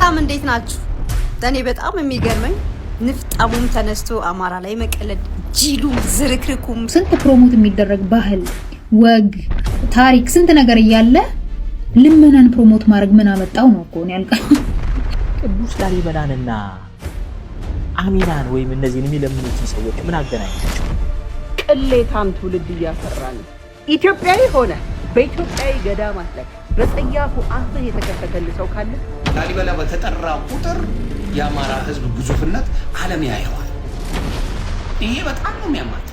ሰላም እንዴት ናችሁ? እኔ በጣም የሚገርመኝ ንፍጣሙም ተነስቶ አማራ ላይ መቀለድ ጂሉም ዝርክርኩም ስንት ፕሮሞት የሚደረግ ባህል ወግ ታሪክ ስንት ነገር እያለ ልመናን ፕሮሞት ማድረግ ምን አመጣው ነው እኮ ነው ያልቃ። ቅዱስ ላሊበላንና አሚናን ወይም እነዚህን የሚለምኑትን ሰዎች ምን አገናኛቸው? ቅሌታም ትውልድ እያፈራን ኢትዮጵያዊ ሆነ በኢትዮጵያዊ ገዳማት ላይ በጸያፉ አፍህ የተከፈተልህ ሰው ካለ ላሊበላ በተጠራ ቁጥር የአማራ ሕዝብ ግዙፍነት ዓለም ያየዋል። ይሄ በጣም ነው የሚያማት።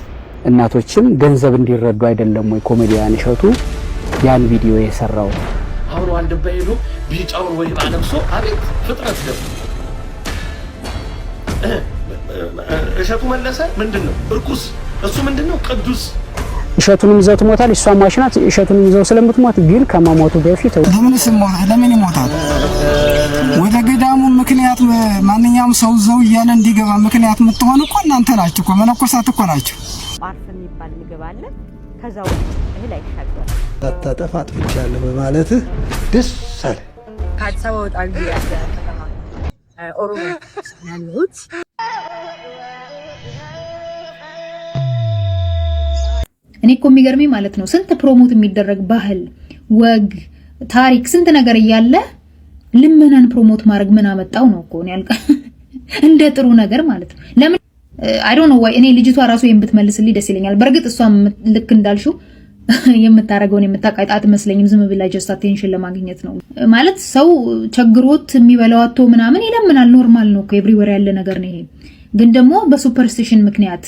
እናቶችም ገንዘብ እንዲረዱ አይደለም ወይ ኮሜዲያን እሸቱ ያን ቪዲዮ የሰራው? አሁን አንድ በይሉ ቢጫውን ወይ አለብሶ አቤት ፍጥረት ደግሞ እሸቱ መለሰ ምንድነው እርኩስ፣ እሱ ምንድነው ቅዱስ። እሸቱንም ይዘው ትሞታል። እሷ ማሽናት እሸቱንም ይዘው ስለምትሞት ግን ከማሞቱ በፊት ለምን ይሞታል? ወደ ገዳሙ ምክንያት ማንኛውም ሰው ዘው እያለ እንዲገባ ምክንያት የምትሆኑ እኮ እናንተ ናችሁ እኮ መነኮሳት እኮ ናችሁ። ጳርስ የሚባል ምግብ አለ። ከዛው እህል አይሻገርም። ታጠፋ አጥፍቻለሁ በማለትህ ደስ አለ። ከአዲስ አበባ ወጣ እንጂ ያለ ከተማ ኦሮሞ ያሉት እኔ እኮ የሚገርመኝ ማለት ነው ስንት ፕሮሞት የሚደረግ ባህል ወግ ታሪክ ስንት ነገር እያለ ልመናን ፕሮሞት ማድረግ ምን አመጣው ነው እኮ ነው ያልቃ። እንደ ጥሩ ነገር ማለት ነው። ለምን አይ ዶንት ኖ ዋይ እኔ ልጅቷ ራሱ የምትመልስልኝ ደስ ይለኛል። በርግጥ እሷ ልክ እንዳልሽው የምታረገውን የምታቃይጣ አትመስለኝም። ዝም ብላ ጀስት አቴንሽን ለማግኘት ነው ማለት። ሰው ቸግሮት የሚበላው አጥቶ ምናምን ይለምናል። ኖርማል ነው እኮ ኤቭሪዌር ያለ ነገር ነው ይሄ። ግን ደግሞ በሱፐርስቲሽን ምክንያት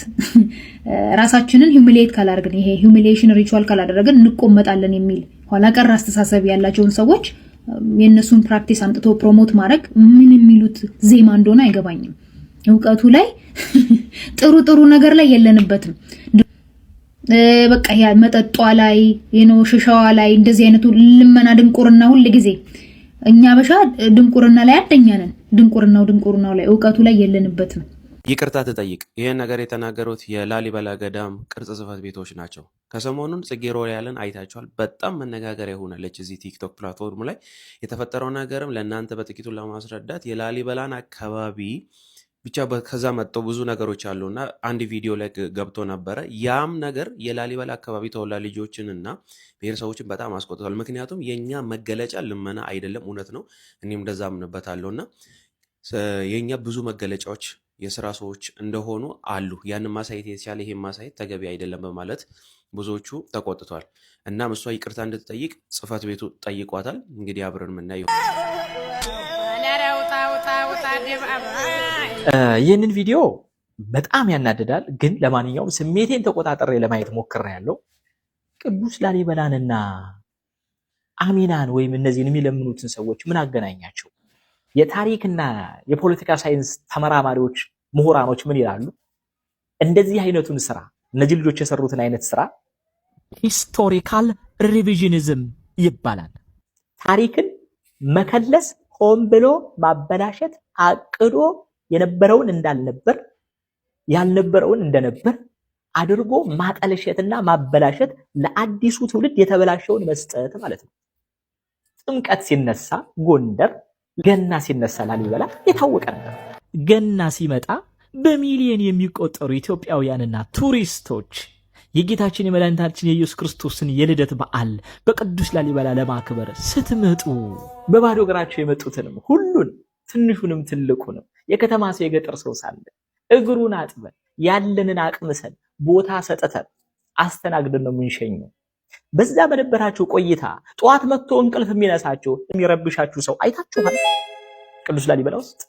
ራሳችንን ሂዩሚሌት ካላደረግን ይሄ ሂዩሚሌሽን ሪቹዋል ካላደረግን እንቆመጣለን የሚል ኋላ ቀር አስተሳሰብ ያላቸውን ሰዎች የነሱን ፕራክቲስ አምጥቶ ፕሮሞት ማድረግ ምን የሚሉት ዜማ እንደሆነ አይገባኝም። ዕውቀቱ ላይ ጥሩ ነገር ላይ የለንበትም። በቃ ያ መጠጧ ላይ ሽሻዋ ላይ እንደዚህ አይነቱ ልመና ድንቁርና ሁሉ ጊዜ እኛ በሻ ድንቁርና ላይ አደኛነን። ድንቁርናው ላይ ዕውቀቱ ላይ የለንበትም። ይቅርታ ትጠይቅ። ይህን ነገር የተናገሩት የላሊበላ ገዳም ቅርጽ ጽሕፈት ቤቶች ናቸው። ከሰሞኑን ጽጌ ሮያልን አይታችኋል። በጣም መነጋገሪያ ሆናለች እዚህ ቲክቶክ ፕላትፎርም ላይ። የተፈጠረው ነገርም ለእናንተ በጥቂቱ ለማስረዳት የላሊበላን አካባቢ ብቻ ከዛ መጥተው ብዙ ነገሮች አሉና አንድ ቪዲዮ ላይ ገብቶ ነበረ። ያም ነገር የላሊበላ አካባቢ ተወላጅ ልጆችንና ብሔረሰቦችን በጣም አስቆጥቷል። ምክንያቱም የኛ መገለጫ ልመና አይደለም፣ እውነት ነው። እኔም እንደዛ አምንበታለሁና የኛ ብዙ መገለጫዎች የስራ ሰዎች እንደሆኑ አሉ። ያንን ማሳየት የተቻለ ይሄን ማሳየት ተገቢ አይደለም በማለት ብዙዎቹ ተቆጥቷል። እናም እሷ ይቅርታ እንድትጠይቅ ጽሕፈት ቤቱ ጠይቋታል። እንግዲህ አብረን የምናየው ይህንን ቪዲዮ በጣም ያናድዳል። ግን ለማንኛውም ስሜቴን ተቆጣጠሬ ለማየት ሞክሬያለሁ። ቅዱስ ላሊበላንና አሚናን ወይም እነዚህን የሚለምኑትን ሰዎች ምን አገናኛቸው? የታሪክና የፖለቲካ ሳይንስ ተመራማሪዎች ምሁራኖች ምን ይላሉ? እንደዚህ አይነቱን ስራ እነዚህ ልጆች የሰሩትን አይነት ስራ ሂስቶሪካል ሪቪዥኒዝም ይባላል። ታሪክን መከለስ፣ ሆን ብሎ ማበላሸት፣ አቅዶ የነበረውን እንዳልነበር ያልነበረውን እንደነበር አድርጎ ማጠለሸትና ማበላሸት፣ ለአዲሱ ትውልድ የተበላሸውን መስጠት ማለት ነው። ጥምቀት ሲነሳ ጎንደር፣ ገና ሲነሳ ላሊበላ የታወቀ ነበር። ገና ሲመጣ በሚሊዮን የሚቆጠሩ ኢትዮጵያውያንና ቱሪስቶች የጌታችን የመድኃኒታችን የኢየሱስ ክርስቶስን የልደት በዓል በቅዱስ ላሊበላ ለማክበር ስትመጡ በባዶ እግራቸው የመጡትንም ሁሉን ትንሹንም ትልቁንም የከተማ ሰው የገጠር ሰው ሳለ እግሩን አጥበን ያለንን አቅምሰን ቦታ ሰጥተን አስተናግደን ነው የምንሸኘው። በዛ በነበራችሁ ቆይታ ጧት መጥቶ እንቅልፍ የሚነሳችሁ የሚረብሻችሁ ሰው አይታችኋል? ቅዱስ ላሊበላ ውስጥ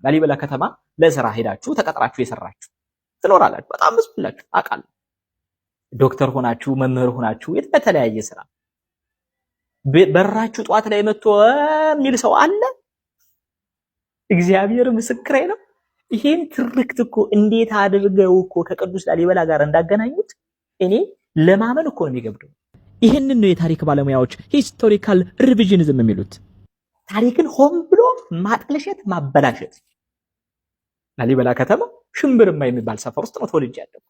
ላሊበላ ከተማ ለስራ ሄዳችሁ ተቀጥራችሁ የሰራችሁ ትኖራላችሁ። በጣም ብዙ ብላችሁ አውቃለሁ። ዶክተር ሆናችሁ መምህር ሆናችሁ የተለያየ ስራ በራችሁ ጧት ላይ መጥቶ የሚል ሰው አለ? እግዚአብሔር ምስክሬ ነው። ይሄን ትርክት እኮ እንዴት አድርገው እኮ ከቅዱስ ላሊበላ ጋር እንዳገናኙት እኔ ለማመን እኮ ነው የሚገብደው። ይሄንን ነው የታሪክ ባለሙያዎች ሂስቶሪካል ሪቪዥኒዝም የሚሉት። ታሪክን ሆን ብሎ ማጠልሸት፣ ማበላሸት። ላሊበላ ከተማ ሽምብርማ የሚባል ሰፈር ውስጥ ነው ተወልጄ ያደግኩት።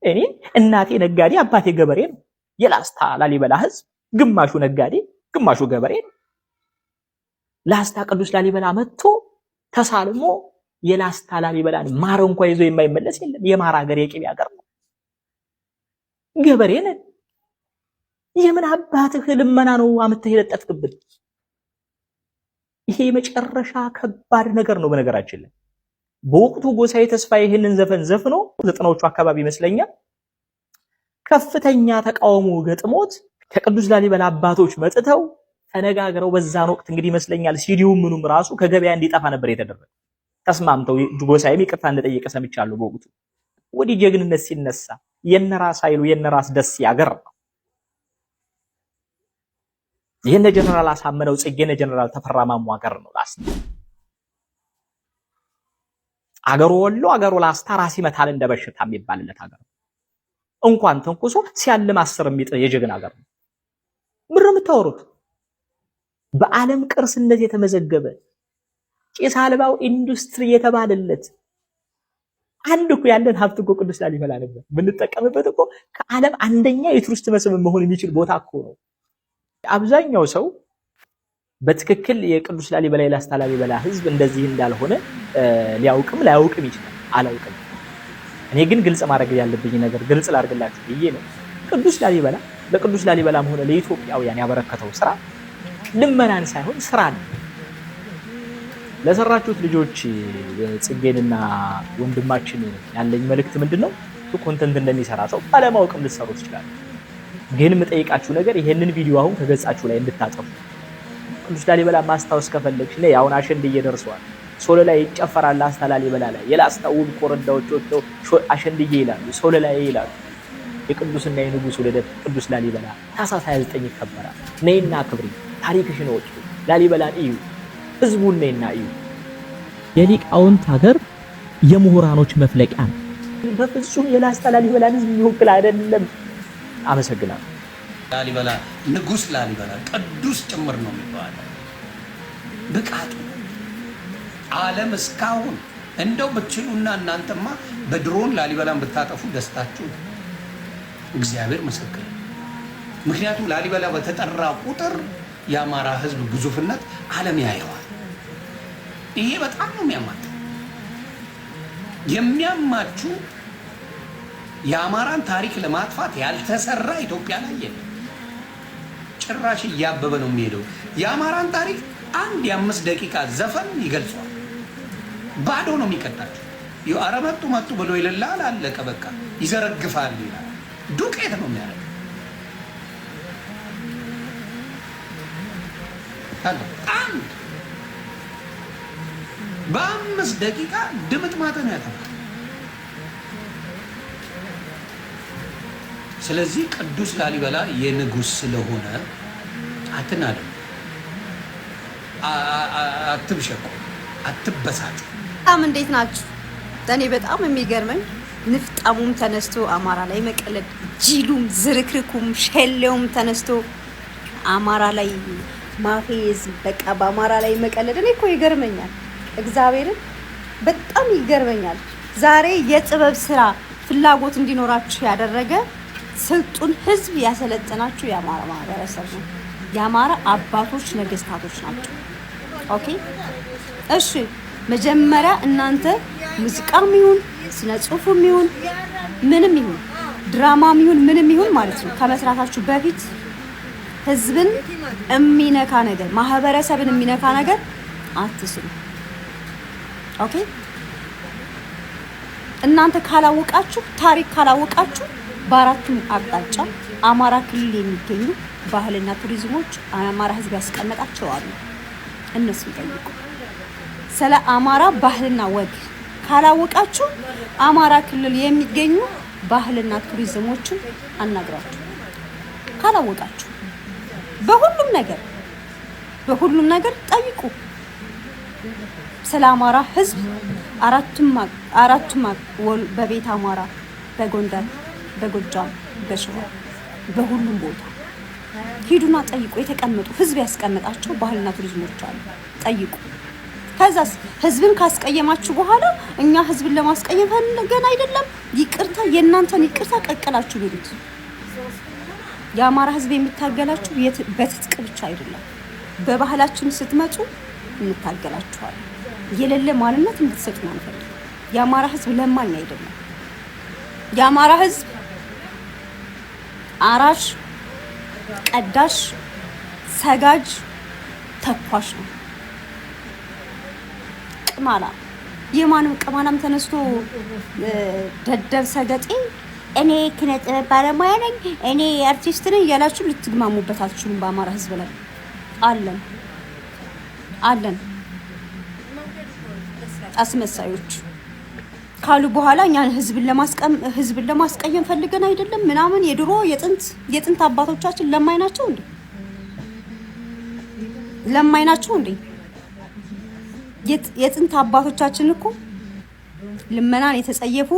እኔ እናቴ ነጋዴ አባቴ ገበሬ ነው። የላስታ ላሊበላ ህዝብ ግማሹ ነጋዴ ግማሹ ገበሬ ነው። ላስታ ቅዱስ ላሊበላ መጥቶ ተሳልሞ የላስታ ላሊበላን ማር እንኳን ይዞ የማይመለስ የለም። የማር ሀገር የቅቤ ሀገር ነው። ገበሬ ነን። የምን አባትህ ልመና ነው አመተህ የለጠፍክብን? ይሄ የመጨረሻ ከባድ ነገር ነው። በነገራችን ላይ በወቅቱ ጎሳዬ ተስፋዬ ይህንን ዘፈን ዘፍኖ 90ዎቹ አካባቢ ይመስለኛል ከፍተኛ ተቃውሞ ገጥሞት ከቅዱስ ላሊበላ አባቶች መጥተው ተነጋግረው በዛን ወቅት እንግዲህ ይመስለኛል ሲዲው ምኑም ራሱ ከገበያ እንዲጠፋ ነበር የተደረገው። ተስማምተው ጎሳዬም ይቅርታ እንደጠየቀ ሰምቻለሁ። በወቅቱ ወዲህ ጀግንነት ሲነሳ የነራስ ኃይሉ የነራስ ደስ ያገር ነው። የነ ጀነራል አሳምነው ጽጌነ ጀነራል ተፈራ ማሞ ሀገር ነው ላስታ። አገሩ ወሎ አገሩ ላስታ ራስ ይመታል እንደበሽታ የሚባልለት ሀገር ነው። እንኳን ተንኩሶ ሲያልም 10 የሚጥል የጀግና ሀገር ነው። ምንድነው የምታወሩት? በዓለም ቅርስነት የተመዘገበ ጭስ አልባው ኢንዱስትሪ የተባለለት አንድ እኮ ያለን ሀብት እኮ ቅዱስ ላሊበላ ነበር። ብንጠቀምበት እኮ ከዓለም አንደኛ የቱሪስት መስህብ መሆን የሚችል ቦታ እኮ ነው። አብዛኛው ሰው በትክክል የቅዱስ ላሊበላ የላስታ ላሊበላ ህዝብ እንደዚህ እንዳልሆነ ሊያውቅም ላያውቅም ይችላል። አላውቅም። እኔ ግን ግልጽ ማድረግ ያለብኝ ነገር ግልጽ ላድርግላችሁ ብዬ ነው። ቅዱስ ላሊበላ ለቅዱስ ላሊበላም ሆነ ለኢትዮጵያውያን ያበረከተው ስራ ልመናን ሳይሆን ስራን ለሰራችሁት ልጆች ጽጌንና ወንድማችን ያለኝ መልእክት ምንድነው? ኮንተንት እንደሚሰራ ሰው ባለማወቅም ልትሰሩ ትችላላችሁ። ግን የምጠይቃችሁ ነገር ይሄንን ቪዲዮ አሁን ከገጻችሁ ላይ እንድታጠፉ። ቅዱስ ላሊበላ ማስታወስ ከፈለግሽ ነው። አሁን አሸንድዬ ደርሰዋል። ሶለ ላይ ይጨፈራል። ላስታ ላሊበላ ላይ የላስታ ውብ ኮረዳዎች ወጥተው አሸንድዬ ይላሉ፣ ሶለ ላይ ይላሉ። የቅዱስና የንጉስ ልደት ቅዱስ ላሊበላ ታኅሳስ 29 ይከበራል። ነይና ክብሪ፣ ታሪክሽን ወጪ፣ ላሊበላን እዩ፣ ህዝቡን ነይና እዩ። የሊቃውንት ሀገር የምሁራኖች መፍለቂያ ነው። በፍጹም የላስታ ላሊበላን ህዝብ የሚወክል አይደለም። አመሰግናለሁ። ላሊበላ ንጉስ ላሊበላ ቅዱስ ጭምር ነው የሚባለው። ብቃቱ ዓለም እስካሁን እንደው ብትችሉና እናንተማ በድሮን ላሊበላን ብታጠፉ ደስታችሁ እግዚአብሔር ምስክር። ምክንያቱም ላሊበላ በተጠራ ቁጥር የአማራ ህዝብ ግዙፍነት ዓለም ያየዋል። ይሄ በጣም ነው የሚያማችሁ። የአማራን ታሪክ ለማጥፋት ያልተሰራ ኢትዮጵያ ላይ የለም። ጭራሽ እያበበ ነው የሚሄደው። የአማራን ታሪክ አንድ የ5 ደቂቃ ዘፈን ይገልጿል። ባዶ ነው የሚቀጣቸው። ኧረ መጡ ብሎ ይልላል፣ አለቀ በቃ። ይዘረግፋል ይላል። ዱቄት ነው የሚያደርገው። አንድ በ5 ደቂቃ ድምጥ ማተን ያጠፋል። ስለዚህ ቅዱስ ላሊበላ የንጉስ ስለሆነ አትናዱ፣ አትብሸቁ፣ አትበሳጩ። እንዴት ናችሁ? እኔ በጣም የሚገርመኝ ንፍጣሙም ተነስቶ አማራ ላይ መቀለድ፣ ጂሉም ዝርክርኩም ሸሌውም ተነስቶ አማራ ላይ ማፌዝ፣ በቃ በአማራ ላይ መቀለድ እኔ እኮ ይገርመኛል። እግዚአብሔርን በጣም ይገርመኛል። ዛሬ የጥበብ ስራ ፍላጎት እንዲኖራችሁ ያደረገ ስልጡን ህዝብ ያሰለጠናችሁ የአማራ ማህበረሰብ ነው። የአማራ አባቶች ነገስታቶች ናቸው። ኦኬ እሺ፣ መጀመሪያ እናንተ ሙዚቃም ይሁን ስነ ጽሁፍም ይሁን ምንም ይሁን ድራማም ይሁን ምንም ይሁን ማለት ነው ከመስራታችሁ በፊት ህዝብን የሚነካ ነገር፣ ማህበረሰብን የሚነካ ነገር አትስሩ። ኦኬ እናንተ ካላወቃችሁ፣ ታሪክ ካላወቃችሁ በአራቱም አቅጣጫ አማራ ክልል የሚገኙ ባህልና ቱሪዝሞች አማራ ህዝብ ያስቀመጣቸው አሉ። እነሱን ጠይቁ። ስለ አማራ ባህልና ወግ ካላወቃችሁ አማራ ክልል የሚገኙ ባህልና ቱሪዝሞችን አናግራችሁ። ካላወቃችሁ በሁሉም ነገር ጠይቁ። ስለ አማራ ህዝብ አራቱም በቤት አማራ፣ በጎንደር፣ በጎጃም፣ በሸዋ፣ በሁሉም ቦታ ሂዱና ጠይቁ። የተቀመጡ ህዝብ ያስቀመጣቸው ባህልና ቱሪዝሞች አሉ። ጠይቁ። ከዛስ ህዝብን ካስቀየማችሁ በኋላ እኛ ህዝብን ለማስቀየም ፈልገን አይደለም፣ ይቅርታ የእናንተን ይቅርታ ቀቅላችሁ ቢሉት። የአማራ ህዝብ የሚታገላችሁ በትጥቅ ብቻ አይደለም። በባህላችን ስትመጡ እንታገላችኋለን። የሌለ ማንነት እንድትሰጡ ነው አንፈልግም። የአማራ ህዝብ ለማኝ አይደለም። የአማራ ህዝብ አራሽ፣ ቀዳሽ፣ ሰጋጅ፣ ተኳሽ ነው። ቅማላ የማንም ቅማላም ተነስቶ ደደብ ሰገጤ እኔ ኪነ ጥበብ ባለሙያ ነኝ እኔ አርቲስት ነኝ ያላችሁ ልትግማሙበት አትችሉም። በአማራ ህዝብ ላይ አለን አስመሳዮች ካሉ በኋላ እኛን ህዝብን ለማስቀየም ፈልገን አይደለም ምናምን። የድሮ የጥንት አባቶቻችን ለማኝ ናቸው እንዴ? ለማኝ ናቸው እንዴ? የጥንት አባቶቻችን እኮ ልመናን የተጸየፉ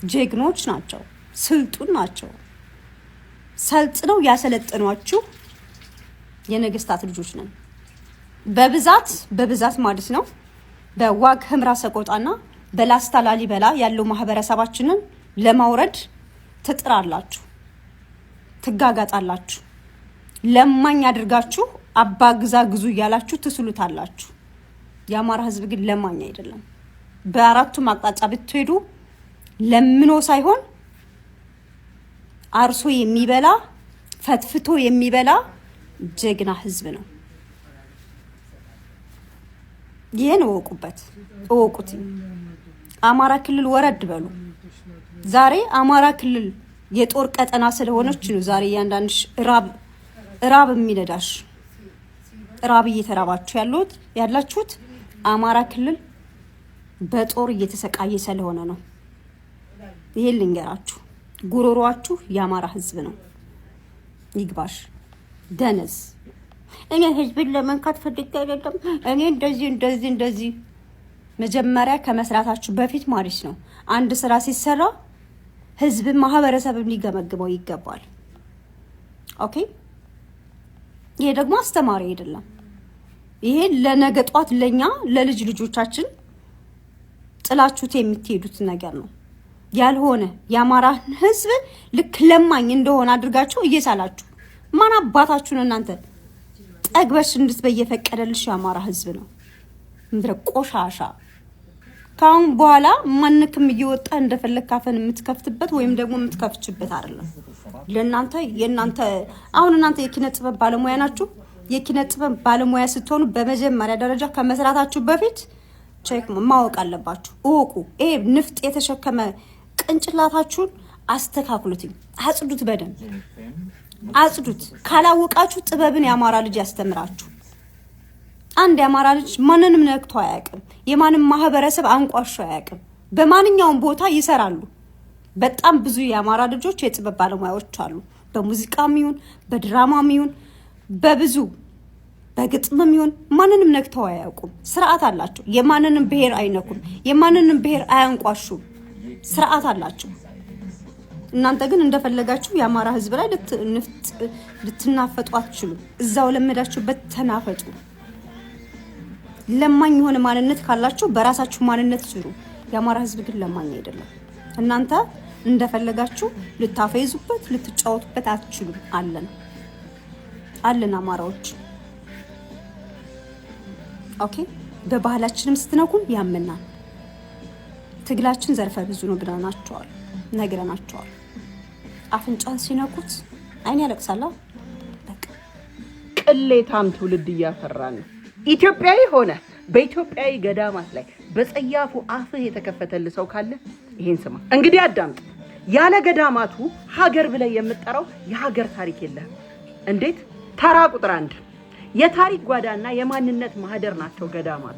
ጀግኖች ናቸው፣ ስልጡን ናቸው። ሰልጥነው ያሰለጠኗችሁ የነገስታት ልጆች ነን። በብዛት ማለት ነው። በዋግ ህምራ ሰቆጣና በላስታ ላሊበላ ያለው ማህበረሰባችንን ለማውረድ ትጥራላችሁ፣ ትጋጋጣላችሁ። ለማኝ አድርጋችሁ አባ ግዛ ግዙ እያላችሁ ትስሉታላችሁ። የአማራ ህዝብ ግን ለማኝ አይደለም። በአራቱም አቅጣጫ ብትሄዱ ለምኖ ሳይሆን አርሶ የሚበላ ፈትፍቶ የሚበላ ጀግና ህዝብ ነው። ይሄን እወቁት። አማራ ክልል ወረድ በሉ። ዛሬ አማራ ክልል የጦር ቀጠና ስለሆነች ነው ዛሬ እያንዳንድሽ ራብ የሚነዳሽ ራብ እየተራባችሁ ያላችሁት አማራ ክልል በጦር እየተሰቃየ ስለሆነ ነው። ይሄን ልንገራችሁ። ጉሮሮአችሁ የአማራ ህዝብ ነው። ይግባሽ ደነዝ። እኔ ህዝብን ለመንካት ፈልጌ አይደለም። እኔ እንደዚህ መጀመሪያ ከመስራታችሁ በፊት ማለት ነው አንድ ስራ ሲሰራ ህዝብ ማህበረሰብን ሊገመግመው ይገባል። ኦኬ። ይሄ ደግሞ አስተማሪ አይደለም። ይሄ ለነገ ጧት ለኛ ለልጅ ልጆቻችን ጥላችሁት የምትሄዱት ነገር ነው። ያልሆነ የአማራ ህዝብ ልክ ለማኝ እንደሆነ አድርጋችሁ እየሳላችሁ ማን አባታችሁን እናንተ ጠግበሽ እንድትበየፈቀደልሽ የአማራ ህዝብ ነው። ምድረ ቆሻሻ። ካሁን በኋላ ማንክም እየወጣ እንደፈለክ ካፈን የምትከፍትበት ወይም ደግሞ የምትከፍችበት አይደለም። የናንተ አሁን እናንተ የኪነ ጥበብ ባለሙያ ናችሁ። የኪነ ጥበብ ባለሙያ ስትሆኑ በመጀመሪያ ደረጃ ከመስራታችሁ በፊት ቼክ ማወቅ አለባችሁ። እወቁ። ይሄ ንፍጥ የተሸከመ ቅንጭላታችሁን አስተካክሉት፣ አጽዱት፣ በደንብ አጽዱት። ካላወቃችሁ ጥበብን የአማራ ልጅ ያስተምራችሁ። አንድ የአማራ ልጅ ማንንም ነክቶ አያውቅም። የማንም ማህበረሰብ አንቋሾ አያውቅም። በማንኛውም ቦታ ይሰራሉ። በጣም ብዙ የአማራ ልጆች የጥበብ ባለሙያዎች አሉ። በሙዚቃም ይሁን በድራማም ይሁን በግጥምም ይሁን ማንንም ነክተው አያውቁም። ስርዓት አላቸው። የማንንም ብሔር አይነኩም። የማንንም ብሔር አያንቋሹም። ስርዓት አላቸው። እናንተ ግን እንደፈለጋችሁ የአማራ ህዝብ ላይ ልትናፈጡ አትችሉም። እዛው ለመዳችሁበት ተናፈጡ። ለማኝ የሆነ ማንነት ካላችሁ በራሳችሁ ማንነት ስሩ። የአማራ ህዝብ ግን ለማኝ አይደለም። እናንተ እንደፈለጋችሁ ልታፈይዙበት ልትጫወቱበት አትችሉም። አለን አማራዎች። ኦኬ። በባህላችንም ስትነኩን ያመናል። ትግላችን ዘርፈ ብዙ ነው ነግረናቸዋል። አፍንጫን ሲነኩት አይን ያለቅሳል። በቃ ቅሌታም ትውልድ እያፈራን ነው። ኢትዮጵያዊ ሆነ በኢትዮጵያዊ ገዳማት ላይ በጸያፉ አፍህ የተከፈተልህ ሰው ካለ ይሄን ስማ። እንግዲህ አዳምጥ። ያለ ገዳማቱ ሀገር ብለህ የምትጠራው የሀገር ታሪክ የለህም። እንዴት? ተራ ቁጥር 1 የታሪክ ጓዳና የማንነት ማህደር ናቸው ገዳማቱ።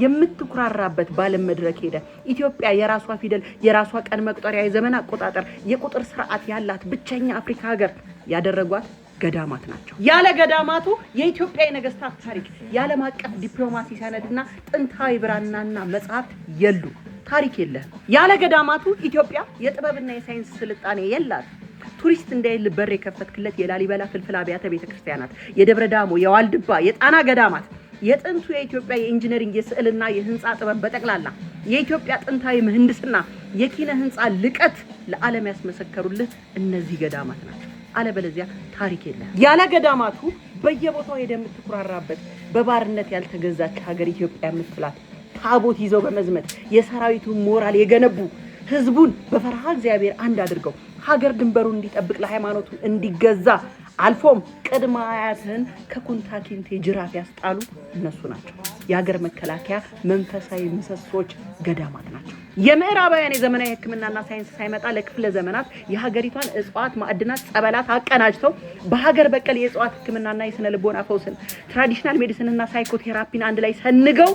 የምትኩራራበት ባለም መድረክ ሄደ ኢትዮጵያ የራሷ ፊደል፣ የራሷ ቀን መቁጠሪያ፣ የዘመን አቆጣጠር፣ የቁጥር ስርዓት ያላት ብቸኛ አፍሪካ ሀገር ያደረጓት ገዳማት ናቸው። ያለ ገዳማቱ የኢትዮጵያ የነገስታት ታሪክ፣ የዓለም አቀፍ ዲፕሎማሲ ሰነድና ጥንታዊ ብራናና መጽሐፍት የሉ። ታሪክ የለህም። ያለ ገዳማቱ ኢትዮጵያ የጥበብና የሳይንስ ስልጣኔ የላት። ቱሪስት እንዳይል በር የከፈትክለት የላሊበላ ፍልፍል አብያተ ቤተክርስቲያናት፣ የደብረ ዳሞ፣ የዋልድባ፣ የጣና ገዳማት፣ የጥንቱ የኢትዮጵያ የኢንጂነሪንግ የስዕልና የህንፃ ጥበብ በጠቅላላ የኢትዮጵያ ጥንታዊ ምህንድስና የኪነ ህንፃ ልቀት ለዓለም ያስመሰከሩልህ እነዚህ ገዳማት ናቸው። አለበለዚያ ታሪክ የለም። ያለ ገዳማቱ በየቦታው ሄደ የምትኩራራበት በባርነት ያልተገዛች ሀገር ኢትዮጵያ የምትላት ታቦት ይዘው በመዝመት የሰራዊቱን ሞራል የገነቡ ህዝቡን በፈርሃ እግዚአብሔር አንድ አድርገው ሀገር ድንበሩን እንዲጠብቅ ለሃይማኖቱ እንዲገዛ አልፎም ቅድመ አያትን ከኩንታኪንቴ ጅራፍ ያስጣሉ እነሱ ናቸው። የሀገር መከላከያ መንፈሳዊ ምሰሶች ገዳማት ናቸው። የምዕራባውያን የዘመናዊ ሕክምናና ሳይንስ ሳይመጣ ለክፍለ ዘመናት የሀገሪቷን እጽዋት፣ ማዕድናት፣ ጸበላት አቀናጅተው በሀገር በቀል የእጽዋት ሕክምናና የስነ ልቦና ፈውስን ትራዲሽናል ሜዲሲንና ሳይኮቴራፒን አንድ ላይ ሰንገው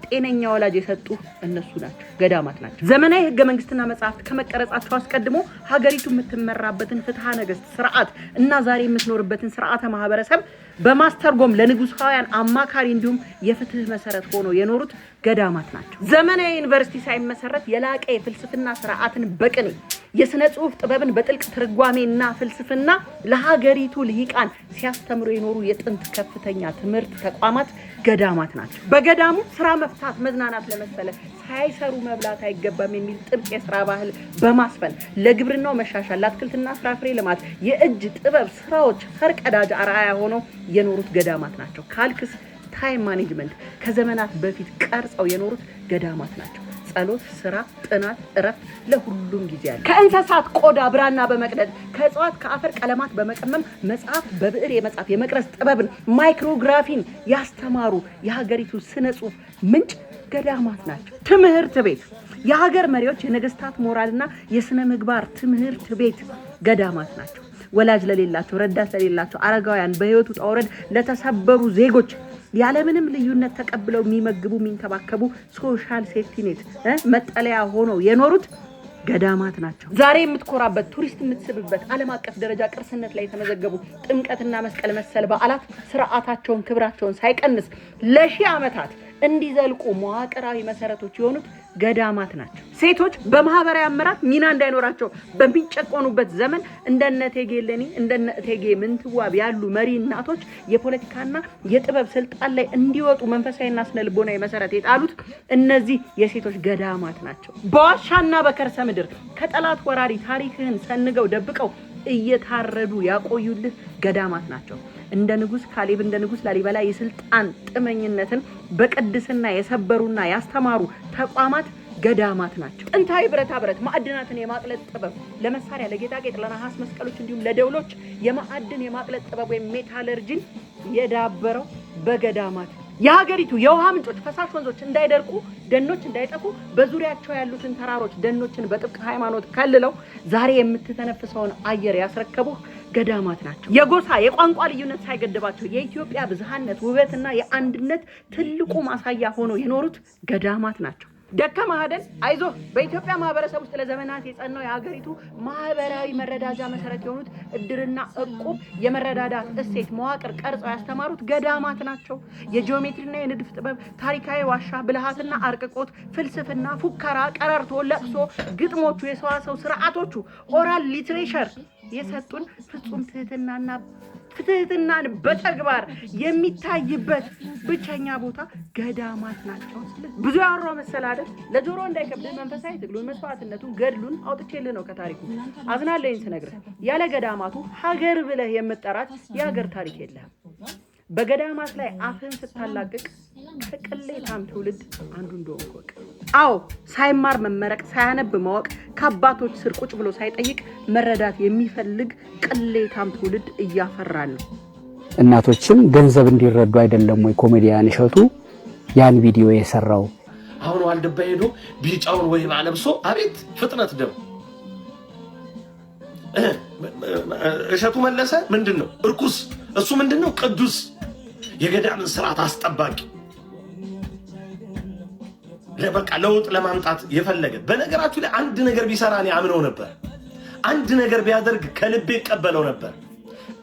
ጤነኛ ወላጅ የሰጡ እነሱ ናቸው፣ ገዳማት ናቸው። ዘመናዊ ህገ መንግስትና መጽሐፍት ከመቀረጻቸው አስቀድሞ ሀገሪቱ የምትመራበትን ፍትሐ ነገስት ስርዓት እና ዛሬ የምትኖርበትን ስርዓተ ማህበረሰብ በማስተርጎም ለንጉሳውያን አማካሪ እንዲሁም የፍትህ መሰረት ሆኖ የኖሩት ገዳማት ናቸው። ዘመናዊ ዩኒቨርሲቲ ሳይመሰረት የላቀ የፍልስፍና ስርዓትን በቅኔ የስነ ጽሁፍ ጥበብን በጥልቅ ትርጓሜና ፍልስፍና ለሀገሪቱ ልሂቃን ሲያስተምሩ የኖሩ የጥንት ከፍተኛ ትምህርት ተቋማት ገዳማት ናቸው። በገዳሙ ስራ መፍታት፣ መዝናናት ለመሰለ ሳይሰሩ መብላት አይገባም የሚል ጥብቅ የስራ ባህል በማስፈን ለግብርናው መሻሻል፣ ለአትክልትና ፍራፍሬ ልማት የእጅ ጥበብ ስራዎች ፈርቀዳጅ አርአያ ሆነው የኖሩት ገዳማት ናቸው። ካልክስ ታይም ማኔጅመንት ከዘመናት በፊት ቀርጸው የኖሩት ገዳማት ናቸው። ጸሎት፣ ስራ፣ ጥናት፣ እረፍት ለሁሉም ጊዜ አለ። ከእንስሳት ቆዳ ብራና በመቅደድ ከእጽዋት ከአፈር ቀለማት በመቀመም መጽሐፍ በብዕር የመጻፍ የመቅረጽ ጥበብን ማይክሮግራፊን ያስተማሩ የሀገሪቱ ስነ ጽሁፍ ምንጭ ገዳማት ናቸው። ትምህርት ቤት የሀገር መሪዎች የነገስታት ሞራልና የስነ ምግባር ትምህርት ቤት ገዳማት ናቸው። ወላጅ ለሌላቸው፣ ረዳት ለሌላቸው አረጋውያን፣ በህይወቱ ውጣ ውረድ ለተሰበሩ ዜጎች ያለምንም ልዩነት ተቀብለው የሚመግቡ የሚንከባከቡ ሶሻል ሴፍቲ ኔት መጠለያ ሆነው የኖሩት ገዳማት ናቸው። ዛሬ የምትኮራበት ቱሪስት የምትስብበት ዓለም አቀፍ ደረጃ ቅርስነት ላይ የተመዘገቡ ጥምቀትና መስቀል መሰል በዓላት ስርዓታቸውን ክብራቸውን ሳይቀንስ ለሺህ ዓመታት እንዲዘልቁ መዋቅራዊ መሰረቶች የሆኑት ገዳማት ናቸው። ሴቶች በማህበራዊ አመራር ሚና እንዳይኖራቸው በሚጨቆኑበት ዘመን እንደነ እቴጌ እሌኒ እንደነ እቴጌ ምንትዋብ ያሉ መሪ እናቶች የፖለቲካና የጥበብ ስልጣን ላይ እንዲወጡ መንፈሳዊና ስነ ልቦናዊ መሰረት የጣሉት እነዚህ የሴቶች ገዳማት ናቸው። በዋሻና በከርሰ ምድር ከጠላት ወራሪ ታሪክህን ሰንገው ደብቀው እየታረዱ ያቆዩልህ ገዳማት ናቸው። እንደ ንጉስ ካሌብ እንደ ንጉስ ላሊበላ የስልጣን ጥመኝነትን በቅድስና የሰበሩና ያስተማሩ ተቋማት ገዳማት ናቸው። ጥንታዊ ብረታ ብረት ማዕድናትን የማቅለጥ ጥበብ ለመሳሪያ፣ ለጌጣጌጥ፣ ለነሐስ መስቀሎች እንዲሁም ለደውሎች የማዕድን የማቅለጥ ጥበብ ወይም ሜታለርጂን የዳበረው በገዳማት የሀገሪቱ የውሃ ምንጮች ፈሳሽ ወንዞች እንዳይደርቁ፣ ደኖች እንዳይጠፉ በዙሪያቸው ያሉትን ተራሮች ደኖችን በጥብቅ ሃይማኖት ከልለው ዛሬ የምትተነፍሰውን አየር ያስረከቡህ ገዳማት ናቸው። የጎሳ የቋንቋ ልዩነት ሳይገድባቸው የኢትዮጵያ ብዝሃነት ውበትና የአንድነት ትልቁ ማሳያ ሆነው የኖሩት ገዳማት ናቸው። ደከመህ አይደል? አይዞህ። በኢትዮጵያ ማህበረሰብ ውስጥ ለዘመናት የጸናው የሀገሪቱ ማህበራዊ መረዳጃ መሰረት የሆኑት እድርና እቁብ የመረዳዳት እሴት መዋቅር ቀርጸው ያስተማሩት ገዳማት ናቸው። የጂኦሜትሪና የንድፍ ጥበብ፣ ታሪካዊ ዋሻ፣ ብልሃትና አርቅቆት፣ ፍልስፍና፣ ፉከራ፣ ቀረርቶ፣ ለቅሶ፣ ግጥሞቹ፣ የሰዋሰው ስርዓቶቹ፣ ኦራል ሊትሬቸር የሰጡን ፍጹም ትህትናን በተግባር የሚታይበት ብቸኛ ቦታ ገዳማት ናቸው። ብዙ ያወራው መሰል አይደል? ለጆሮ እንዳይከብድ መንፈሳዊ ትግሉን፣ መስዋዕትነቱን፣ ገድሉን አውጥቼልህ ነው ከታሪኩ። አዝናለኝ ስነግርህ ያለ ገዳማቱ ሀገር ብለህ የምትጠራት የሀገር ታሪክ የለህም። በገዳማት ላይ አፍህን ስታላቅቅ ከቅሌታም ትውልድ አንዱ እንደሆንክ ወቅ። አዎ ሳይማር መመረቅ፣ ሳያነብ ማወቅ፣ ከአባቶች ስር ቁጭ ብሎ ሳይጠይቅ መረዳት የሚፈልግ ቅሌታም ትውልድ እያፈራን ነው። እናቶችም ገንዘብ እንዲረዱ አይደለም ወይ ኮሜዲያን እሸቱ ያን ቪዲዮ የሰራው? አሁን ዋልድባ ሄዶ ቢጫውን ወይባ ለብሶ አቤት ፍጥነት ደም እሸቱ መለሰ ምንድነው እርኩስ፣ እሱ ምንድነው ቅዱስ፣ የገዳምን ስርዓት አስጠባቂ፣ ለበቃ ለውጥ ለማምጣት የፈለገ። በነገራችሁ ላይ አንድ ነገር ቢሰራ እኔ አምነው ነበር። አንድ ነገር ቢያደርግ ከልቤ ይቀበለው ነበር።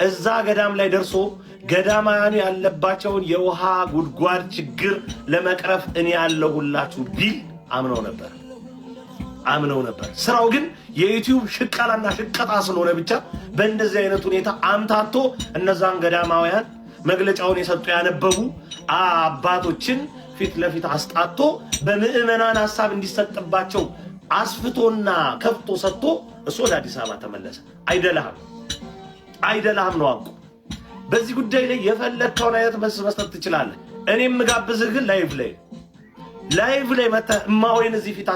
እዛ ገዳም ላይ ደርሶ ገዳማውያኑ ያለባቸውን የውሃ ጉድጓድ ችግር ለመቅረፍ እኔ ያለሁላችሁ ቢል አምነው ነበር። ስራው ግን የዩቲዩብ ሽቀላና ሽቀጣ ስለሆነ ብቻ በእንደዚህ አይነት ሁኔታ አምታቶ እነዛን ገዳማውያን መግለጫውን የሰጡ ያነበቡ አባቶችን ፊት ለፊት አስጣቶ በምዕመናን ሐሳብ እንዲሰጥባቸው አስፍቶና ከፍቶ ሰጥቶ እሱ ወደ አዲስ አበባ ተመለሰ። አይደላም ነው አውቁ። በዚህ ጉዳይ ላይ የፈለግከውን አይነት መልስ መስጠት ትችላለህ። እኔም ምጋብዝህ ግን ላይቭ ላይ መተህ እማሆይን እዚህ ፊት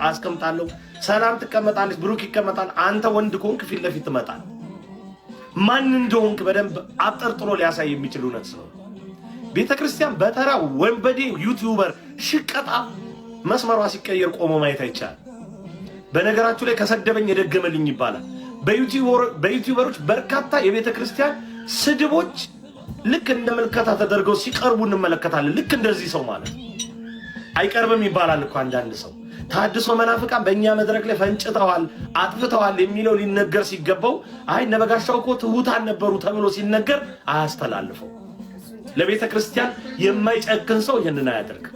አስቀምጣለሁ። ሰላም ትቀመጣለች፣ ብሩክ ይቀመጣል። አንተ ወንድ ከሆንክ ፊት ለፊት ትመጣለህ። ማን እንደሆንክ በደንብ አጠርጥሮ ሊያሳይ የሚችል እውነት ነው። ቤተክርስቲያን በተራ ወንበዴ ዩቲዩበር ሽቀጣ መስመሯ ሲቀየር ቆሞ ማየት አይቻልም። በነገራችሁ ላይ ከሰደበኝ የደገመልኝ ይባላል። በዩቲዩበሮች በርካታ የቤተክርስቲያን ስድቦች ልክ እንደ ምልከታ ተደርገው ሲቀርቡ እንመለከታለን። ልክ እንደዚህ ሰው ማለት አይቀርብም ይባላል እኮ አንዳንድ ሰው ታድሶ መናፍቃን በእኛ መድረክ ላይ ፈንጭተዋል፣ አጥፍተዋል የሚለው ሊነገር ሲገባው አይ ነበጋሻው እኮ ትሁታን ነበሩ ተብሎ ሲነገር አያስተላልፈው። ለቤተ ክርስቲያን የማይጨክን ሰው ይህንን አያደርግ።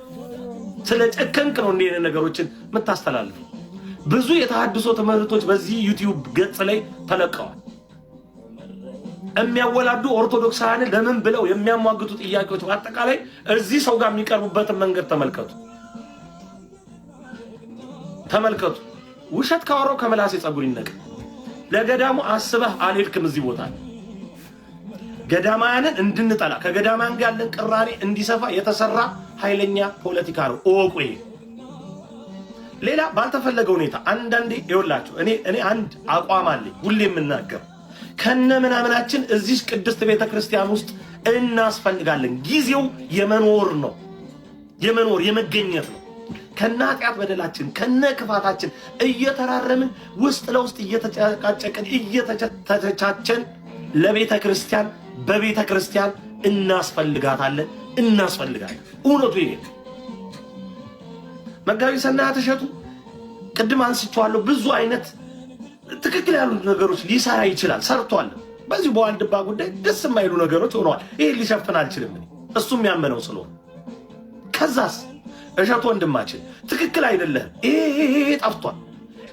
ስለ ጨከንክ ነው እንዲህ ነገሮችን የምታስተላልፈው። ብዙ የተሐድሶ ትምህርቶች በዚህ ዩቲዩብ ገጽ ላይ ተለቀዋል። የሚያወላዱ ኦርቶዶክሳውያንን ለምን ብለው የሚያሟግቱ ጥያቄዎች በአጠቃላይ እዚህ ሰው ጋር የሚቀርቡበትን መንገድ ተመልከቱ። ውሸት ካወራው ከመላሴ ጸጉር ይነቅ። ለገዳሙ አስበህ አልሄድክም። እዚህ ቦታ ገዳማውያንን እንድንጠላ ከገዳማውያን ጋር ያለን ቅራኔ እንዲሰፋ የተሰራ ኃይለኛ ፖለቲካ ነው። እወቁ። ይሄ ሌላ ባልተፈለገ ሁኔታ አንዳንዴ ይወላችሁ እኔ አንድ አቋም አለኝ ሁሌ የምናገር ከነ ምናምናችን እዚህ ቅድስት ቤተክርስቲያን ውስጥ እናስፈልጋለን። ጊዜው የመኖር ነው፣ የመገኘት ነው። ከነ ኃጢአት በደላችን ከነ ክፋታችን እየተራረምን ውስጥ ለውስጥ እየተጨቃጨቅን እየተቻቸን ለቤተክርስቲያን በቤተክርስቲያን እናስፈልጋለን። እውነቱ ይሄ መጋቢ ሰናያት እሸቱ ቅድም አንስቼዋለሁ። ብዙ አይነት ትክክል ያሉት ነገሮች ሊሰራ ይችላል፣ ሰርቷል። በዚህ በዋልድባ ጉዳይ ደስ የማይሉ ነገሮች ሆነዋል። ይሄ ሊሸፍን አልችልም እሱም ያመነው ስለሆነ። ከዛስ እሸቱ ወንድማችን ትክክል አይደለም፣ ይሄ ጠፍቷል፣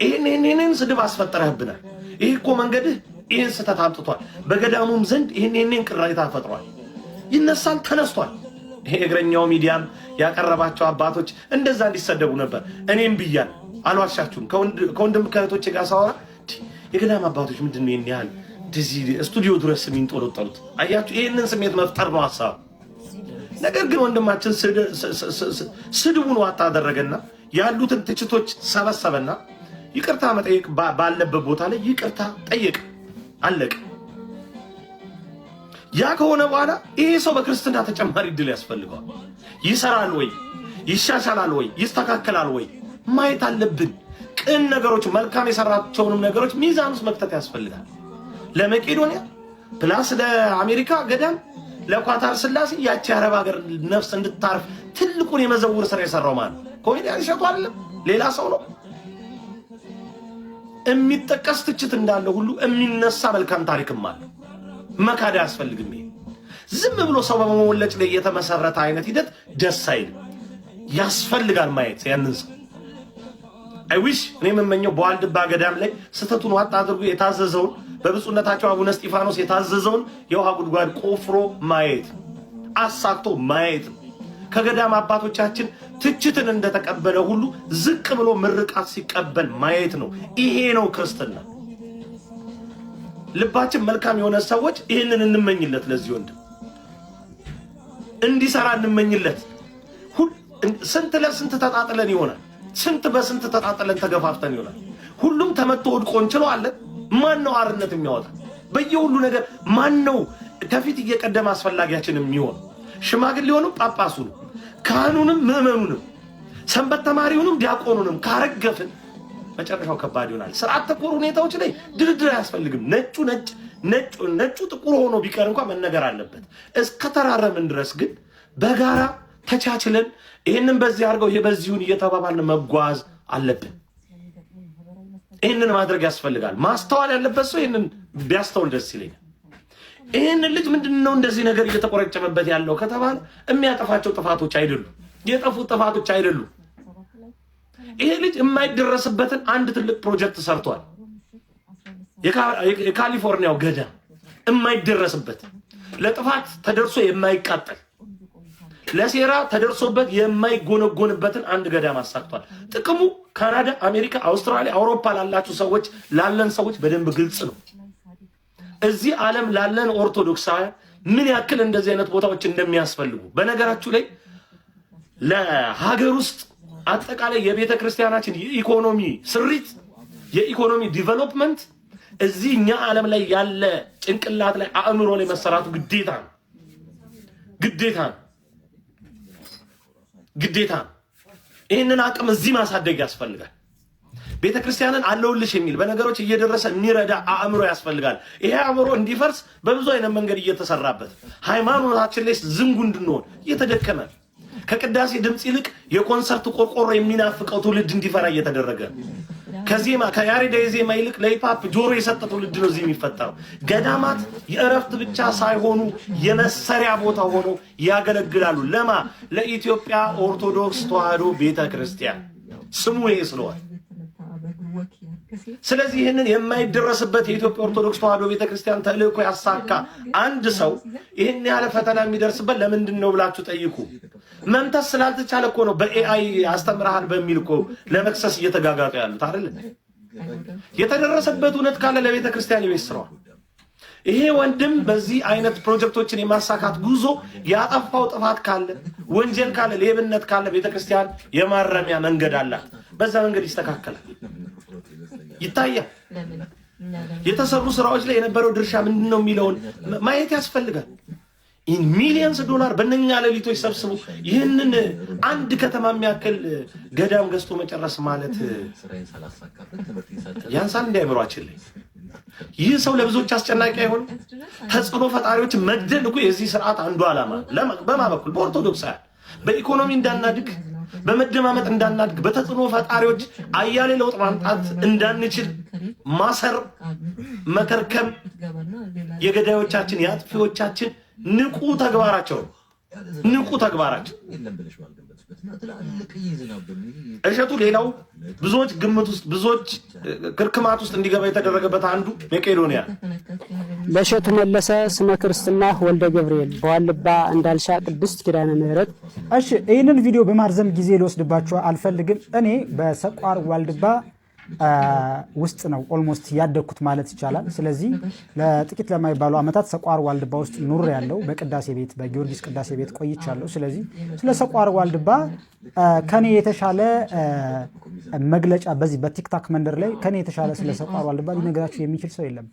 ይሄን ስድብ አስፈጠረህብናል፣ ይሄ እኮ መንገድህ ይሄን ስህተት አምጥቷል፣ በገዳሙም ዘንድ ይሄን ቅሬታ ፈጥሯል፣ ይነሳል፣ ተነስቷል። ይሄ እግረኛው ሚዲያም ያቀረባቸው አባቶች እንደዛ እንዲሰደቡ ነበር። እኔም ብያለሁ፣ አልዋሻችሁም። ከወንድም ከእህቶቼ ጋር ሳወራ የገዳም አባቶች ምንድን ነው ያህል እንደዚህ ስቱዲዮ ድረስ የሚንጦለጠሉት? አያችሁ፣ ይህንን ስሜት መፍጠር ነው ሀሳብ። ነገር ግን ወንድማችን ስድቡን ዋጣ አደረገና ያሉትን ትችቶች ሰበሰበና ይቅርታ መጠየቅ ባለበት ቦታ ላይ ይቅርታ ጠየቅ፣ አለቀ። ያ ከሆነ በኋላ ይሄ ሰው በክርስትና ተጨማሪ ድል ያስፈልገዋል። ይሰራል ወይ? ይሻሻላል ወይ? ይስተካከላል ወይ? ማየት አለብን። ቅን ነገሮች፣ መልካም የሰራቸውንም ነገሮች ሚዛን ውስጥ መክተት ያስፈልጋል። ለመቄዶንያ ፕላስ ለአሜሪካ ገዳም ለኳታር ስላሴ ያቺ አረብ ሀገር ነፍስ እንድታርፍ ትልቁን የመዘውር ስራ የሰራው ማለት ኮሜዲያን እሸቱ አይደለም፣ ሌላ ሰው ነው። የሚጠቀስ ትችት እንዳለ ሁሉ የሚነሳ መልካም ታሪክም አለ። መካድ አያስፈልግም። ይሄ ዝም ብሎ ሰው በመወለጭ ላይ የተመሰረተ አይነት ሂደት ደስ አይልም። ያስፈልጋል ማየት ያንን ሰው። አይዊሽ እኔ የምመኘው በዋልድባ ገዳም ላይ ስተቱን ዋጣ አድርጎ የታዘዘውን በብፁዕነታቸው አቡነ እስጢፋኖስ የታዘዘውን የውሃ ጉድጓድ ቆፍሮ ማየት፣ አሳክቶ ማየት። ከገዳም አባቶቻችን ትችትን እንደተቀበለ ሁሉ ዝቅ ብሎ ምርቃት ሲቀበል ማየት ነው። ይሄ ነው ክርስትና። ልባችን መልካም የሆነ ሰዎች ይህንን እንመኝለት። ለዚህ ወንድም እንዲሰራ እንመኝለት። ስንት ለስንት ተጣጥለን ይሆናል፣ ስንት በስንት ተጣጥለን ተገፋፍተን ይሆናል። ሁሉም ተመቶ ወድቆ እንችለዋለን። ማን ነው አርነት የሚያወጣ? በየሁሉ ነገር ማን ነው ከፊት እየቀደመ አስፈላጊያችን የሚሆን? ሽማግሌውንም ጳጳሱንም ካህኑንም ምዕመኑንም ሰንበት ተማሪውንም ዲያቆኑንም ካረገፍን መጨረሻው ከባድ ይሆናል። ስርዓት ተኮር ሁኔታዎች ላይ ድርድር አያስፈልግም። ነጩ ጥቁር ሆኖ ቢቀር እንኳን መነገር አለበት። እስከተራረምን ድረስ ግን በጋራ ተቻችለን ይህንን በዚህ አድርገው ይሄ በዚሁን እየተባባልን መጓዝ አለብን። ይህንን ማድረግ ያስፈልጋል። ማስተዋል ያለበት ሰው ይህንን ቢያስተውል ደስ ይለኛል። ይህንን ልጅ ምንድነው እንደዚህ ነገር እየተቆረጨመበት ያለው ከተባለ የሚያጠፋቸው ጥፋቶች አይደሉም፣ የጠፉት ጥፋቶች አይደሉም። ይሄ ልጅ የማይደረስበትን አንድ ትልቅ ፕሮጀክት ሰርቷል። የካሊፎርኒያው ገዳም የማይደረስበት ለጥፋት ተደርሶ የማይቃጠል ለሴራ ተደርሶበት የማይጎነጎንበትን አንድ ገዳም አሳክቷል። ጥቅሙ ካናዳ፣ አሜሪካ፣ አውስትራሊያ፣ አውሮፓ ላላችሁ ሰዎች ላለን ሰዎች በደንብ ግልጽ ነው። እዚህ ዓለም ላለን ኦርቶዶክሳውያን ምን ያክል እንደዚህ አይነት ቦታዎች እንደሚያስፈልጉ በነገራችሁ ላይ ለሀገር ውስጥ አጠቃላይ የቤተ ክርስቲያናችን የኢኮኖሚ ስሪት የኢኮኖሚ ዲቨሎፕመንት እዚህ እኛ ዓለም ላይ ያለ ጭንቅላት ላይ አእምሮ ላይ መሰራቱ ግዴታ ነው። ይህንን አቅም እዚህ ማሳደግ ያስፈልጋል። ቤተ ክርስቲያንን አለውልሽ የሚል በነገሮች እየደረሰ የሚረዳ አእምሮ ያስፈልጋል። ይሄ አእምሮ እንዲፈርስ በብዙ አይነት መንገድ እየተሰራበት ሃይማኖታችን ላይ ዝንጉ እንድንሆን እየተደከመ ከቅዳሴ ድምፅ ይልቅ የኮንሰርት ቆርቆሮ የሚናፍቀው ትውልድ እንዲፈራ እየተደረገ ከዜማ ከያሬዳዊ ዜማ ይልቅ ለሂፕሆፕ ጆሮ የሰጠ ትውልድ ነው እዚህ የሚፈጠረው። ገዳማት የእረፍት ብቻ ሳይሆኑ የመሰሪያ ቦታ ሆነው ያገለግላሉ። ለማ ለኢትዮጵያ ኦርቶዶክስ ተዋሕዶ ቤተክርስቲያን ስሙ ይሄ ስለሆነ ስለዚህ ይህንን የማይደረስበት የኢትዮጵያ ኦርቶዶክስ ተዋሕዶ ቤተክርስቲያን ተልእኮ ያሳካ አንድ ሰው ይህን ያለ ፈተና የሚደርስበት ለምንድን ነው ብላችሁ ጠይቁ። መምተስ ስላልተቻለ እኮ ነው በኤአይ አስተምረሃል በሚል እኮ ለመክሰስ እየተጋጋጡ ያሉት አይደል? የተደረሰበት እውነት ካለ ለቤተ ክርስቲያን ይቤት ስራው። ይሄ ወንድም በዚህ አይነት ፕሮጀክቶችን የማሳካት ጉዞ ያጠፋው ጥፋት ካለ ወንጀል ካለ ሌብነት ካለ ቤተ ክርስቲያን የማረሚያ መንገድ አላት። በዛ መንገድ ይስተካከላል፣ ይታያል። የተሰሩ ስራዎች ላይ የነበረው ድርሻ ምንድነው የሚለውን ማየት ያስፈልጋል። ኢን ሚሊየንስ ዶላር በእነኛ ሌሊቶች ሰብስቡ ይህንን አንድ ከተማ የሚያክል ገዳም ገዝቶ መጨረስ ማለት ያንሳል እንዳይምሯችን ላይ። ይህ ሰው ለብዙዎች አስጨናቂ አይሆን? ተጽዕኖ ፈጣሪዎች መግደል እኮ የዚህ ስርዓት አንዱ ዓላማ በማ በኩል በኦርቶዶክሳውያን በኢኮኖሚ እንዳናድግ በመደማመጥ እንዳናድግ በተጽዕኖ ፈጣሪዎች አያሌ ለውጥ ማምጣት እንዳንችል ማሰር መከርከም የገዳዮቻችን የአጥፊዎቻችን ንቁ ተግባራቸው። እሸቱ ሌላው ብዙዎች ግምት ውስጥ ብዙዎች ክርክማት ውስጥ እንዲገባ የተደረገበት አንዱ መቄዶንያ ለእሸቱ መለሰ ስመ ክርስትና ወልደ ገብርኤል በዋልባ እንዳልሻ ቅድስት ኪዳነ ምህረት። እሺ ይህንን ቪዲዮ በማርዘም ጊዜ ልወስድባችሁ አልፈልግም። እኔ በሰቋር ዋልድባ ውስጥ ነው ኦልሞስት ያደግኩት ማለት ይቻላል። ስለዚህ ለጥቂት ለማይባሉ አመታት ሰቋር ዋልድባ ውስጥ ኑር ያለው በቅዳሴ ቤት በጊዮርጊስ ቅዳሴ ቤት ቆይቻለሁ። ስለዚህ ስለ ሰቋር ዋልድባ ከኔ የተሻለ መግለጫ በዚህ በቲክታክ መንደር ላይ ከኔ የተሻለ ስለ ሰቋር ዋልድባ ሊነግራችሁ የሚችል ሰው የለም።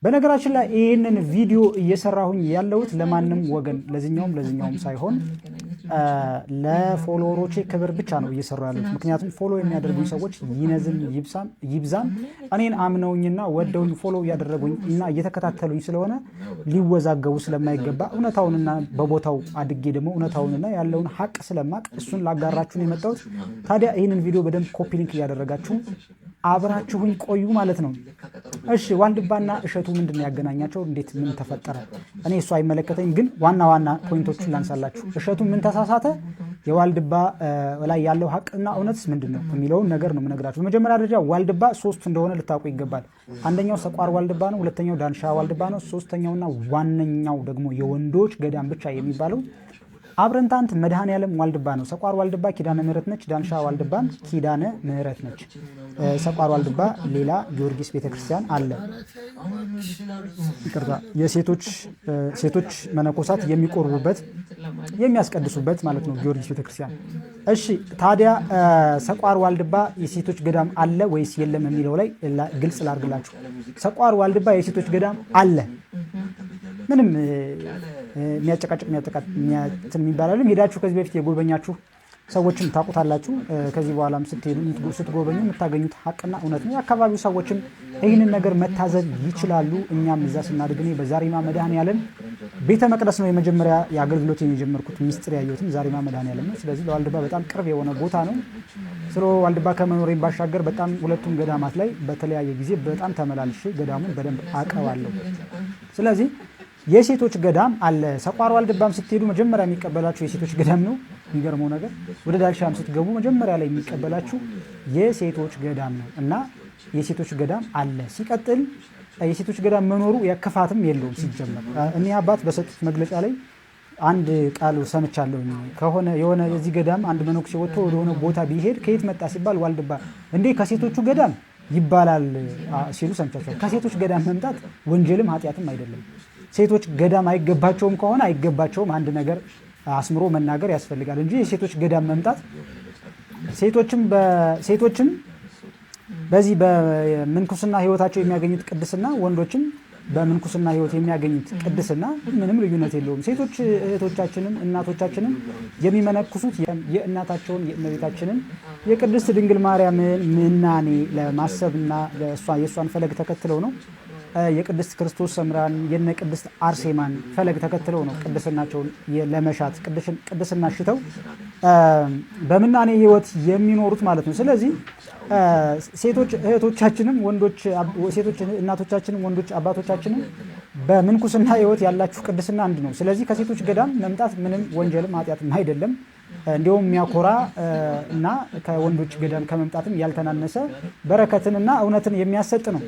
በነገራችን ላይ ይህንን ቪዲዮ እየሰራሁኝ ያለሁት ለማንም ወገን ለዚኛውም ሳይሆን ለፎሎወሮቼ ክብር ብቻ ነው እየሰራሁ ያለሁት። ምክንያቱም ፎሎ የሚያደርጉኝ ሰዎች ይነዝም ይብዛም እኔን አምነውኝና ወደውኝ ፎሎ እያደረጉኝ እና እየተከታተሉኝ ስለሆነ ሊወዛገቡ ስለማይገባ እውነታውንና በቦታው አድጌ ደግሞ እውነታውንና ያለውን ሀቅ ስለማቅ እሱን ላጋራችሁን የመጣሁት። ታዲያ ይህንን ቪዲዮ በደንብ ኮፒ ሊንክ እያደረጋችሁ አብራችሁኝ ቆዩ ማለት ነው። እሺ ዋልድባና እሸቱ ምንድን ነው ያገናኛቸው? እንዴት ምን ተፈጠረ? እኔ እሱ አይመለከተኝ፣ ግን ዋና ፖይንቶቹን ላንሳላችሁ። እሸቱ ምን ተሳሳተ፣ የዋልድባ ላይ ያለው ሀቅና እውነትስ ምንድን ነው የሚለውን ነገር ነው የምነግራችሁ። በመጀመሪያ ደረጃ ዋልድባ ሶስት እንደሆነ ልታውቁ ይገባል። አንደኛው ሰቋር ዋልድባ ነው፣ ሁለተኛው ዳንሻ ዋልድባ ነው፣ ሶስተኛውና ዋነኛው ደግሞ የወንዶች ገዳም ብቻ የሚባለው አብረንታንት መድኃኔዓለም ዋልድባ ነው። ሰቋር ዋልድባ ኪዳነ ምህረት ነች። ዳንሻ ዋልድባም ኪዳነ ምህረት ነች። ሰቋር ዋልድባ ሌላ ጊዮርጊስ ቤተክርስቲያን አለ። ይቅርታ፣ ሴቶች መነኮሳት የሚቆርቡበት የሚያስቀድሱበት ማለት ነው ጊዮርጊስ ቤተክርስቲያን። እሺ ታዲያ ሰቋር ዋልድባ የሴቶች ገዳም አለ ወይስ የለም የሚለው ላይ ግልጽ ላድርግላችሁ። ሰቋር ዋልድባ የሴቶች ገዳም አለ። ምንም የሚያጨቃጭቅ የሚባላልም ሄዳችሁ ከዚህ በፊት የጎበኛችሁ ሰዎችም ታውቁታላችሁ። ከዚህ በኋላም ስትጎበኙ የምታገኙት ሀቅና እውነት ነው። የአካባቢው ሰዎችም ይህንን ነገር መታዘብ ይችላሉ። እኛም እዛ ስናድግ እኔ በዛሪማ መድኃኔዓለም ቤተ መቅደስ ነው የመጀመሪያ የአገልግሎት የጀመርኩት። ሚስጥር ያየሁትም ዛሪማ መድኃኔዓለም ነው። ስለዚህ ለዋልድባ በጣም ቅርብ የሆነ ቦታ ነው። ስለ ዋልድባ ከመኖሬም ባሻገር በጣም ሁለቱም ገዳማት ላይ በተለያየ ጊዜ በጣም ተመላልሼ ገዳሙን በደንብ አውቀዋለሁ። ስለዚህ የሴቶች ገዳም አለ። ሰቋር ዋልድባም ስትሄዱ መጀመሪያ የሚቀበላችሁ የሴቶች ገዳም ነው። የሚገርመው ነገር ወደ ዳልሻም ስትገቡ መጀመሪያ ላይ የሚቀበላችሁ የሴቶች ገዳም ነው እና የሴቶች ገዳም አለ። ሲቀጥል የሴቶች ገዳም መኖሩ ክፋትም የለውም። ሲጀመር እኔ አባት በሰጡት መግለጫ ላይ አንድ ቃል ሰምቻለሁ። ከሆነ የሆነ የዚህ ገዳም አንድ መነኩሴ ወጥቶ ወደሆነ ቦታ ቢሄድ ከየት መጣ ሲባል ዋልድባ። እንዴ ከሴቶቹ ገዳም ይባላል ሲሉ ሰምቻቸዋል። ከሴቶች ገዳም መምጣት ወንጀልም ኃጢአትም አይደለም። ሴቶች ገዳም አይገባቸውም ከሆነ አይገባቸውም አንድ ነገር አስምሮ መናገር ያስፈልጋል እንጂ የሴቶች ገዳም መምጣት ሴቶችም በዚህ በምንኩስና ህይወታቸው የሚያገኙት ቅድስና ወንዶችም በምንኩስና ህይወት የሚያገኙት ቅድስና ምንም ልዩነት የለውም። ሴቶች እህቶቻችንም እናቶቻችንም የሚመነኩሱት የእናታቸውን የእመቤታችንን የቅድስት ድንግል ማርያምን ምናኔ ለማሰብና የእሷን ፈለግ ተከትለው ነው። የቅድስት ክርስቶስ ሰምራን የነ ቅድስት አርሴማን ፈለግ ተከትለው ነው ቅድስናቸውን ለመሻት ቅድስና ሽተው በምናኔ ህይወት የሚኖሩት ማለት ነው። ስለዚህ ሴቶች እህቶቻችንም ሴቶች እናቶቻችንም ወንዶች አባቶቻችንም በምንኩስና ህይወት ያላችሁ ቅድስና አንድ ነው። ስለዚህ ከሴቶች ገዳም መምጣት ምንም ወንጀልም ኃጢአትም አይደለም። እንዲሁም የሚያኮራ እና ከወንዶች ገዳም ከመምጣትም ያልተናነሰ በረከትንና እውነትን የሚያሰጥ ነው።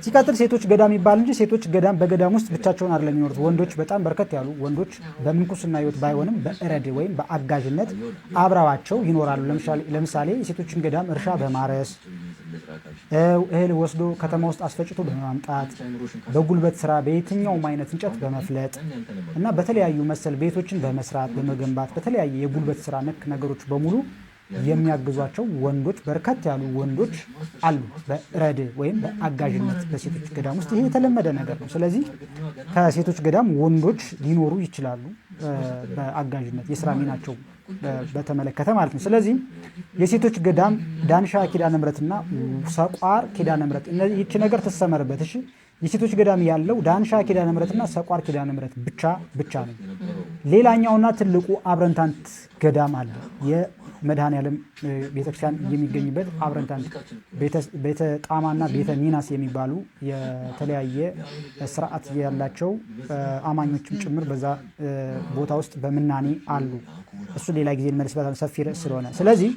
ሲቀጥል ሴቶች ገዳም ይባል እንጂ ሴቶች ገዳም በገዳም ውስጥ ብቻቸውን አይደለም የሚኖሩት። ወንዶች በጣም በርከት ያሉ ወንዶች በምንኩስና ህይወት ባይሆንም በእረድ ወይም በአጋዥነት አብረዋቸው ይኖራሉ። ለምሳሌ የሴቶችን ገዳም እርሻ በማረስ እህል ወስዶ ከተማ ውስጥ አስፈጭቶ በማምጣት በጉልበት ስራ በየትኛውም አይነት እንጨት በመፍለጥ እና በተለያዩ መሰል ቤቶችን በመስራት በመገንባት በተለያየ የጉልበት ስራ ነክ ነገሮች በሙሉ የሚያግዟቸው ወንዶች በርከት ያሉ ወንዶች አሉ፣ በረድ ወይም በአጋዥነት በሴቶች ገዳም ውስጥ። ይሄ የተለመደ ነገር ነው። ስለዚህ ከሴቶች ገዳም ወንዶች ሊኖሩ ይችላሉ በአጋዥነት የስራ ሚናቸው በተመለከተ ማለት ነው። ስለዚህ የሴቶች ገዳም ዳንሻ ኪዳነ ምሕረትና ሰቋር ኪዳነ ምሕረት ይህች ነገር ትሰመርበት። እሺ የሴቶች ገዳም ያለው ዳንሻ ኪዳነ ምሕረትና ሰቋር ኪዳነ ምሕረት ብቻ ነው። ሌላኛውና ትልቁ አብረንታንት ገዳም አለ። የመድኃኔዓለም ቤተክርስቲያን የሚገኝበት አብረንታንት ቤተ ጣማና ቤተ ሚናስ የሚባሉ የተለያየ ስርዓት ያላቸው አማኞችም ጭምር በዛ ቦታ ውስጥ በምናኔ አሉ። እሱ ሌላ ጊዜ መልስ በጣም ሰፊ ርዕስ ስለሆነ፣ ስለዚህ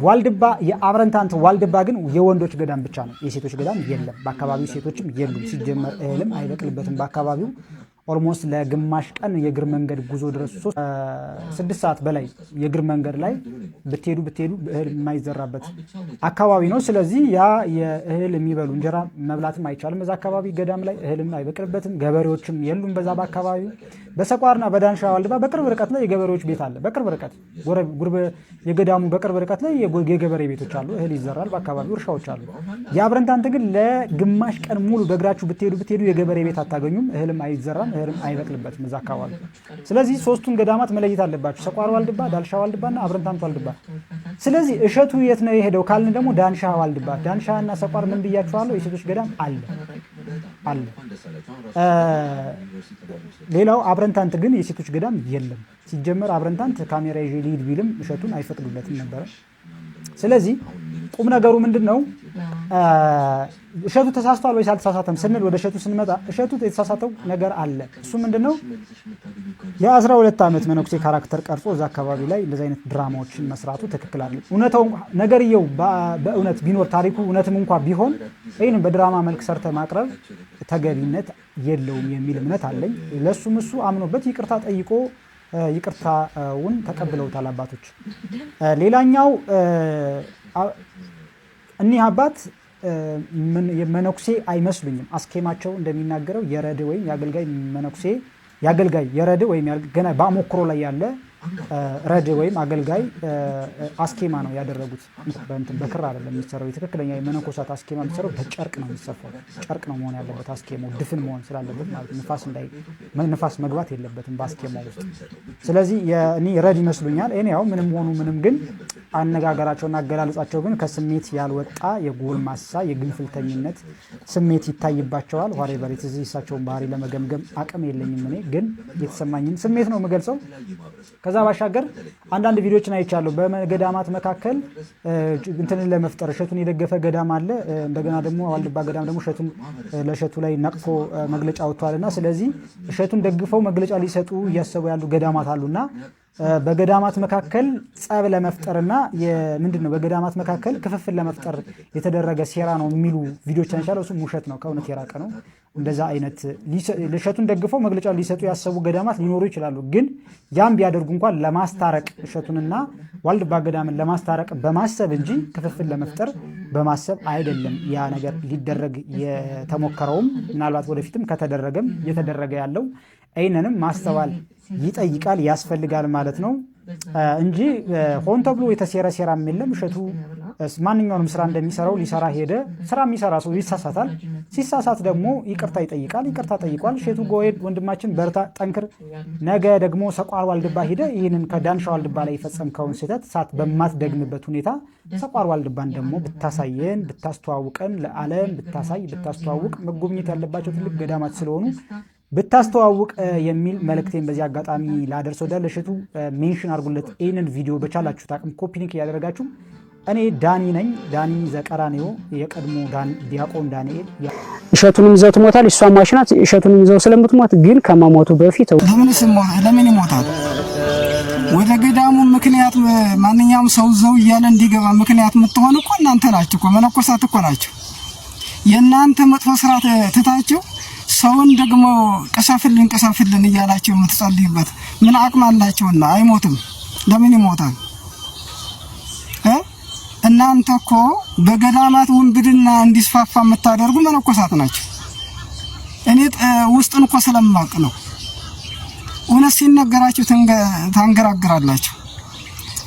ዋልድባ የአብረንታንት ዋልድባ ግን የወንዶች ገዳም ብቻ ነው። የሴቶች ገዳም የለም። በአካባቢው ሴቶችም የሉም። ሲጀመር እህልም አይበቅልበትም በአካባቢው። ኦልሞስት ለግማሽ ቀን የእግር መንገድ ጉዞ ድረስ 6 ሰዓት በላይ የእግር መንገድ ላይ ብትሄዱ እህል የማይዘራበት አካባቢ ነው። ስለዚህ ያ የእህል የሚበሉ እንጀራ መብላትም አይቻልም በዛ አካባቢ ገዳም ላይ እህልም አይበቅልበትም። ገበሬዎችም የሉም በዛ በአካባቢው። በሰቋርና በዳንሻ ዋልድባ በቅርብ ርቀት ላይ የገበሬዎች ቤት አለ። በቅርብ ርቀት የገዳሙ በቅርብ ርቀት ላይ የገበሬ ቤቶች አሉ። እህል ይዘራል በአካባቢው፣ እርሻዎች አሉ። የአብረንታንት ግን ለግማሽ ቀን ሙሉ በእግራችሁ ብትሄዱ የገበሬ ቤት አታገኙም። እህልም አይዘራም፣ እህልም አይበቅልበትም እዛ አካባቢ። ስለዚህ ሶስቱን ገዳማት መለየት አለባችሁ፣ ሰቋር ዋልድባ፣ ዳንሻ ዋልድባና አብረንታንት ዋልድባ። ስለዚህ እሸቱ የት ነው የሄደው ካልን ደግሞ ዳንሻ ዋልድባ። ዳንሻ እና ሰቋር ምን ብያችኋለሁ? የሴቶች ገዳም አለ። ሌላው አብረንታንት ግን የሴቶች ገዳም የለም። ሲጀመር አብረንታንት ካሜራ ይዤ ልሂድ ቢልም እሸቱን አይፈቅዱለትም ነበረ። ስለዚህ ቁም ነገሩ ምንድን ነው? እሸቱ ተሳስቷል ወይስ አልተሳሳተም ስንል ወደ እሸቱ ስንመጣ እሸቱ የተሳሳተው ነገር አለ። እሱ ምንድን ነው? የ12 ዓመት መነኩሴ ካራክተር ቀርጾ እዛ አካባቢ ላይ እንደዚህ አይነት ድራማዎችን መስራቱ ትክክል አለ። እውነታው ነገርየው በእውነት ቢኖር ታሪኩ እውነትም እንኳ ቢሆን ይህንም በድራማ መልክ ሰርተ ማቅረብ ተገቢነት የለውም የሚል እምነት አለኝ። ለእሱም እሱ አምኖበት ይቅርታ ጠይቆ ይቅርታውን ተቀብለውታል አባቶች። ሌላኛው እኒህ አባት መነኩሴ አይመስሉኝም። አስኬማቸው እንደሚናገረው የረድ ወይም የአገልጋይ መነኩሴ የረድ ወይም ገና በአሞክሮ ላይ ያለ ረድ ወይም አገልጋይ አስኬማ ነው ያደረጉት። በክር አይደለም የሚሰራው። የትክክለኛ የመነኮሳት አስኬማ የሚሰራው በጨርቅ ነው የሚሰፋው። ጨርቅ ነው መሆን ያለበት አስኬማው፣ ድፍን መሆን ስላለበት ማለት ንፋስ መግባት የለበትም በአስኬማው ውስጥ። ስለዚህ እኔ ረድ ይመስሉኛል። እኔ ያው ምንም ሆኑ ምንም ግን አነጋገራቸውና አገላለጻቸው ግን ከስሜት ያልወጣ የጎልማሳ የግንፍልተኝነት ስሜት ይታይባቸዋል። ኋላ በሬት እዚህ እሳቸውን ባህሪ ለመገምገም አቅም የለኝም። እኔ ግን የተሰማኝን ስሜት ነው የምገልጸው። ከዛ ባሻገር አንዳንድ ቪዲዮዎችን አይቻለሁ። በገዳማት መካከል እንትንን ለመፍጠር እሸቱን የደገፈ ገዳም አለ። እንደገና ደግሞ ዋልድባ ገዳም ደግሞ ለእሸቱ ላይ ነቅፎ መግለጫ ወጥቷልና፣ ስለዚህ እሸቱን ደግፈው መግለጫ ሊሰጡ እያሰቡ ያሉ ገዳማት አሉና በገዳማት መካከል ጸብ ለመፍጠርና ምንድነው በገዳማት መካከል ክፍፍል ለመፍጠር የተደረገ ሴራ ነው የሚሉ ቪዲዮዎች አንቻለው። እሱ ውሸት ነው፣ ከእውነት የራቀ ነው። እንደዛ አይነት እሸቱን ደግፈው መግለጫ ሊሰጡ ያሰቡ ገዳማት ሊኖሩ ይችላሉ። ግን ያም ቢያደርጉ እንኳን ለማስታረቅ እሸቱንና ዋልድባ ገዳምን ለማስታረቅ በማሰብ እንጂ ክፍፍል ለመፍጠር በማሰብ አይደለም ያ ነገር ሊደረግ የተሞከረውም። ምናልባት ወደፊትም ከተደረገም እየተደረገ ያለው አይነንም ማስተዋል ይጠይቃል ያስፈልጋል ማለት ነው እንጂ ሆን ተብሎ የተሴረ ሴራም የለም። እሸቱ ማንኛውንም ስራ እንደሚሰራው ሊሰራ ሄደ። ስራ የሚሰራ ሰው ይሳሳታል። ሲሳሳት ደግሞ ይቅርታ ይጠይቃል። ይቅርታ ጠይቋል። እሸቱ ጎሄድ ወንድማችን በርታ፣ ጠንክር። ነገ ደግሞ ሰቋር ዋልድባ ሄደ ይህንን ከዳንሻ ዋልድባ ላይ የፈጸምከውን ስህተት ሳት በማትደግምበት ሁኔታ ሰቋር ዋልድባን ደግሞ ብታሳየን፣ ብታስተዋውቀን፣ ለዓለም ብታሳይ፣ ብታስተዋውቅ መጎብኘት ያለባቸው ትልቅ ገዳማት ስለሆኑ ብታስተዋውቅ የሚል መልእክቴን በዚህ አጋጣሚ ላደርስ ወዳለ እሸቱ ሜንሽን አድርጉለት። ይህንን ቪዲዮ በቻላችሁት አቅም ኮፒ ሊንክ እያደረጋችሁ። እኔ ዳኒ ነኝ፣ ዳኒ ዘቀራኔዮ፣ የቀድሞ ዲያቆን ዳንኤል። እሸቱንም ይዘው ትሞታል፣ እሷም ማሽናት እሸቱንም ይዘው ስለምትሞት ግን ከመሞቱ በፊት ለምን ይሞታል? ወደ ገዳሙ ምክንያት ማንኛውም ሰው ዘው እያለ እንዲገባ ምክንያት የምትሆኑ እኮ እናንተ ናችሁ እኮ፣ መነኮሳት እኮ ናችሁ። የእናንተ መጥፎ ስራ ትታችሁ ሰውን ደግሞ ቀሳፍልን እያላችሁ የምትጸልዩበት ምን አቅም አላችሁና? አይሞትም። ለምን ይሞታል? እናንተ እኮ በገዳማት ውንብድና እንዲስፋፋ የምታደርጉ መነኮሳት ናቸው። እኔ ውስጥን እኮ ስለማቅ ነው። እውነት ሲነገራችሁ ታንገራግራላችሁ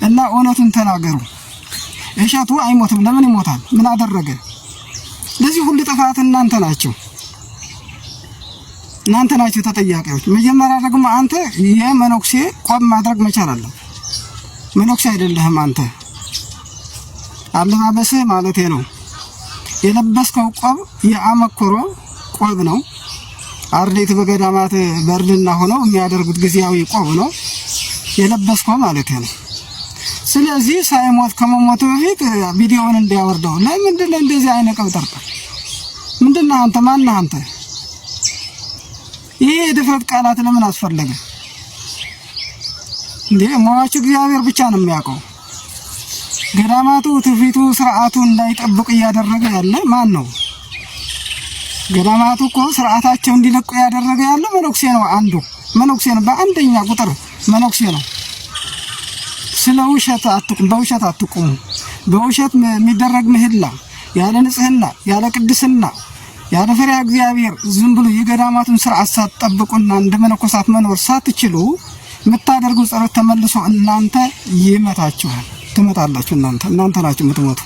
እና እውነቱን ተናገሩ። እሸቱ አይሞትም። ለምን ይሞታል? ምን አደረገ? ለዚህ ሁሉ ጥፋት እናንተ ናችሁ። እናንተ ናችሁ ተጠያቂዎች። መጀመሪያ ደግሞ አንተ የመነኩሴ ቆብ ማድረግ መቻል አለ። መነኩሴ አይደለህም አንተ። አለባበስህ ማለቴ ነው የለበስከው ቆብ የአመኮሮ ቆብ ነው። አርዴት በገዳማት በርልና ሆነው የሚያደርጉት ጊዜያዊ ቆብ ነው የለበስከው ማለቴ ነው። ስለዚህ ሳይሞት ከመሞቱ በፊት ቪዲዮውን እንዲያወርደው። ለምንድን ነው እንደዚህ አይነት ቀብጠርጣ? ምንድነው አንተ? ማነህ አንተ? ይሄ የድፍረት ቃላት ለምን አስፈለገ እንዴ? ሟቹ እግዚአብሔር ብቻ ነው የሚያውቀው። ገዳማቱ ትውፊቱ ስርዓቱ እንዳይጠብቁ እያደረገ ያለ ማን ነው? ገዳማቱ እኮ ስርዓታቸው እንዲለቁ ያደረገ ያለ መነኩሴ ነው። አንዱ መነኩሴ ነው። በአንደኛ ቁጥር መነኩሴ ነው። ስለ ውሸት አትቁም፣ በውሸት አትቁም። በውሸት የሚደረግ ምህላ ያለ ንጽህና ያለ ቅድስና ያለ ፈሪሃ እግዚአብሔር ዝም ብሎ የገዳማቱን ስርዓት ሳትጠብቁና እንደ መነኮሳት መኖር ሳትችሉ የምታደርጉ ጸሎት ተመልሶ እናንተ ይመታችኋል። ትመጣላችሁ። እናንተ ናችሁ የምትሞቱ።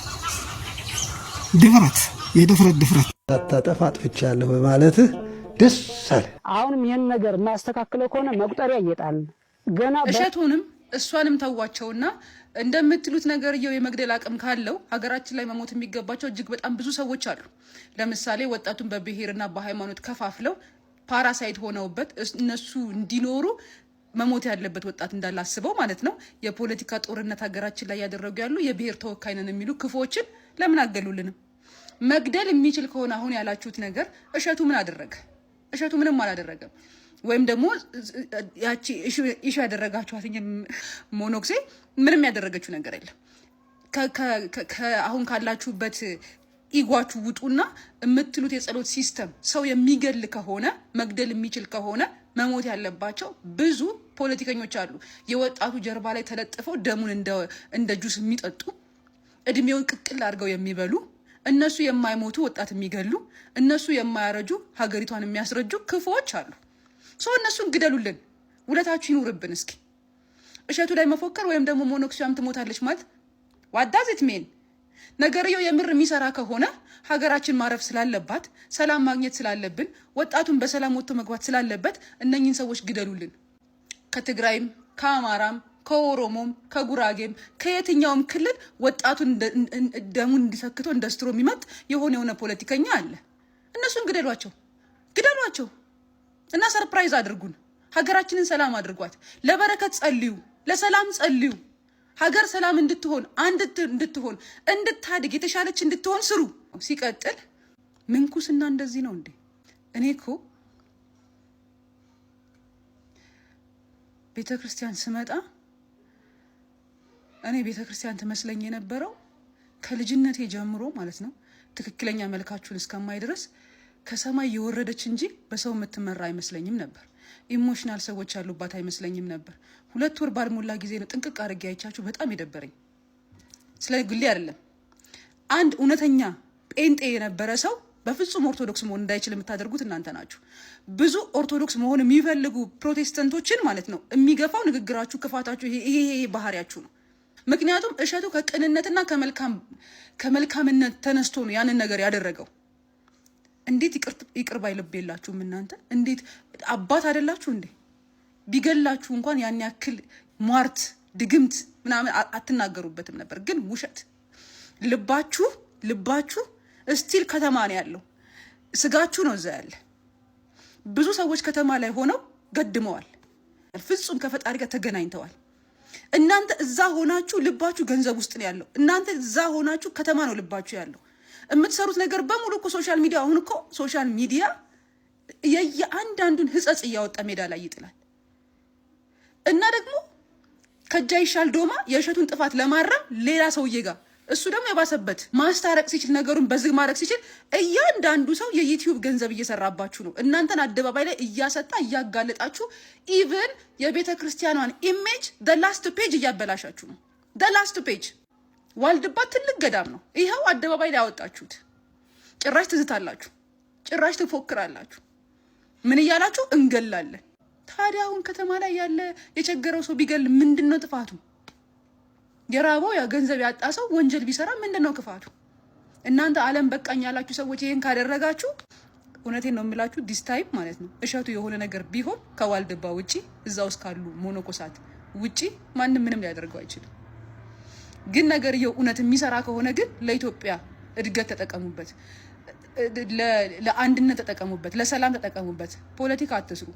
ድፍረት፣ የድፍረት ሳታጠፋ አጥፍቻለሁ በማለትህ ደስ አለ። አሁንም ይሄን ነገር ማስተካከለው ከሆነ መቁጠሪያ እየጣል ገና እሸቱንም እሷንም ተዋቸውና እንደምትሉት ነገርየው የመግደል አቅም ካለው ሀገራችን ላይ መሞት የሚገባቸው እጅግ በጣም ብዙ ሰዎች አሉ። ለምሳሌ ወጣቱን በብሔርና በሃይማኖት ከፋፍለው ፓራሳይት ሆነውበት እነሱ እንዲኖሩ መሞት ያለበት ወጣት እንዳላስበው ማለት ነው። የፖለቲካ ጦርነት ሀገራችን ላይ ያደረጉ ያሉ የብሔር ተወካይ ነን የሚሉ ክፎችን ለምን አገሉልንም? መግደል የሚችል ከሆነ አሁን ያላችሁት ነገር እሸቱ ምን አደረገ? እሸቱ ምንም አላደረገም። ወይም ደግሞ ያቺ ኢሹ ያደረጋችኋት ሞኖክሴ ምንም ያደረገችው ነገር የለም። አሁን ካላችሁበት ኢጓችሁ ውጡና የምትሉት የጸሎት ሲስተም ሰው የሚገል ከሆነ መግደል የሚችል ከሆነ መሞት ያለባቸው ብዙ ፖለቲከኞች አሉ። የወጣቱ ጀርባ ላይ ተለጥፈው ደሙን እንደ ጁስ የሚጠጡ እድሜውን ቅቅል አድርገው የሚበሉ እነሱ የማይሞቱ ወጣት የሚገሉ እነሱ የማያረጁ ሀገሪቷን የሚያስረጁ ክፉዎች አሉ። ሰው እነሱን ግደሉልን፣ ውለታችሁ ይኑርብን። እስኪ እሸቱ ላይ መፎከር ወይም ደግሞ ሞኖክሲያም ትሞታለች ማለት ዋዳዝት ሜን ነገርየው የምር የሚሰራ ከሆነ ሀገራችን ማረፍ ስላለባት ሰላም ማግኘት ስላለብን ወጣቱን በሰላም ወጥቶ መግባት ስላለበት እነኚህን ሰዎች ግደሉልን። ከትግራይም ከአማራም ከኦሮሞም ከጉራጌም ከየትኛውም ክልል ወጣቱን ደሙን እንዲሰክቶ እንደ ስትሮ የሚመጥ የሆነ ፖለቲከኛ አለ። እነሱን ግደሏቸው እና ሰርፕራይዝ አድርጉን። ሀገራችንን ሰላም አድርጓት። ለበረከት ጸልዩ፣ ለሰላም ጸልዩ። ሀገር ሰላም እንድትሆን አንድ እንድትሆን እንድታድግ የተሻለች እንድትሆን ስሩ። ሲቀጥል ምንኩስና እንደዚህ ነው እንዴ? እኔ እኮ ቤተክርስቲያን ስመጣ እኔ ቤተክርስቲያን ትመስለኝ የነበረው ከልጅነቴ ጀምሮ ማለት ነው ትክክለኛ መልካችሁን እስከማይ ድረስ ከሰማይ የወረደች እንጂ በሰው የምትመራ አይመስለኝም ነበር። ኢሞሽናል ሰዎች ያሉባት አይመስለኝም ነበር። 2 ወር ባልሞላ ጊዜ ነው ጥንቅቅ አድርጌ አይቻችሁ በጣም የደበረኝ። ስለ ግሌ አይደለም። አንድ እውነተኛ ጴንጤ የነበረ ሰው በፍጹም ኦርቶዶክስ መሆን እንዳይችል የምታደርጉት እናንተ ናችሁ። ብዙ ኦርቶዶክስ መሆን የሚፈልጉ ፕሮቴስታንቶችን ማለት ነው የሚገፋው ንግግራችሁ፣ ክፋታችሁ፣ ይሄ ባህሪያችሁ ነው። ምክንያቱም እሸቱ ከቅንነትና ከመልካምነት ተነስቶ ነው ያንን ነገር ያደረገው። እንዴት ይቅር ባይ ልብ የላችሁም እናንተ? እንዴት አባት አይደላችሁ እንዴ? ቢገላችሁ እንኳን ያን ያክል ሟርት ድግምት ምናምን አትናገሩበትም ነበር። ግን ውሸት ልባችሁ ስቲል ከተማ ነው ያለው። ስጋችሁ ነው እዛ ያለ። ብዙ ሰዎች ከተማ ላይ ሆነው ገድመዋል። ፍጹም ከፈጣሪ ጋር ተገናኝተዋል። እናንተ እዛ ሆናችሁ ልባችሁ ገንዘብ ውስጥ ነው ያለው። እናንተ እዛ ሆናችሁ ከተማ ነው ልባችሁ ያለው። የምትሰሩት ነገር በሙሉ እኮ ሶሻል ሚዲያ፣ አሁን እኮ ሶሻል ሚዲያ የየአንዳንዱን ህጸጽ እያወጣ ሜዳ ላይ ይጥላል። እና ደግሞ ከጃ ይሻል ዶማ የእሸቱን ጥፋት ለማረም ሌላ ሰውዬ ጋር እሱ ደግሞ የባሰበት ማስታረቅ ሲችል ነገሩን በዝግ ማድረግ ሲችል እያንዳንዱ ሰው የዩቲዩብ ገንዘብ እየሰራባችሁ ነው። እናንተን አደባባይ ላይ እያሰጣ እያጋለጣችሁ ኢቭን የቤተ ክርስቲያኗን ኢሜጅ ላስት ፔጅ እያበላሻችሁ ነው። ላስት ፔጅ ዋልድባ ትልቅ ገዳም ነው። ይኸው አደባባይ ላይ ያወጣችሁት። ጭራሽ ትዝታላችሁ፣ ጭራሽ ትፎክራላችሁ። ምን እያላችሁ እንገላለን። ታዲያ አሁን ከተማ ላይ ያለ የቸገረው ሰው ቢገል ምንድነው ጥፋቱ? የራበው ያ ገንዘብ ያጣ ሰው ወንጀል ቢሰራ ምንድነው ክፋቱ? እናንተ ዓለም በቃኝ ያላችሁ ሰዎች ይሄን ካደረጋችሁ እውነቴን ነው የምላችሁ ዲስ ታይም ማለት ነው እሸቱ የሆነ ነገር ቢሆን ከዋልድባ ውጪ እዛ ውስጥ ካሉ ሞኖኮሳት ውጪ ማንም ምንም ሊያደርገው አይችልም። ግን ነገርየው እውነት የሚሰራ ከሆነ ግን ለኢትዮጵያ እድገት ተጠቀሙበት፣ ለአንድነት ተጠቀሙበት፣ ለሰላም ተጠቀሙበት። ፖለቲካ አትስሩ።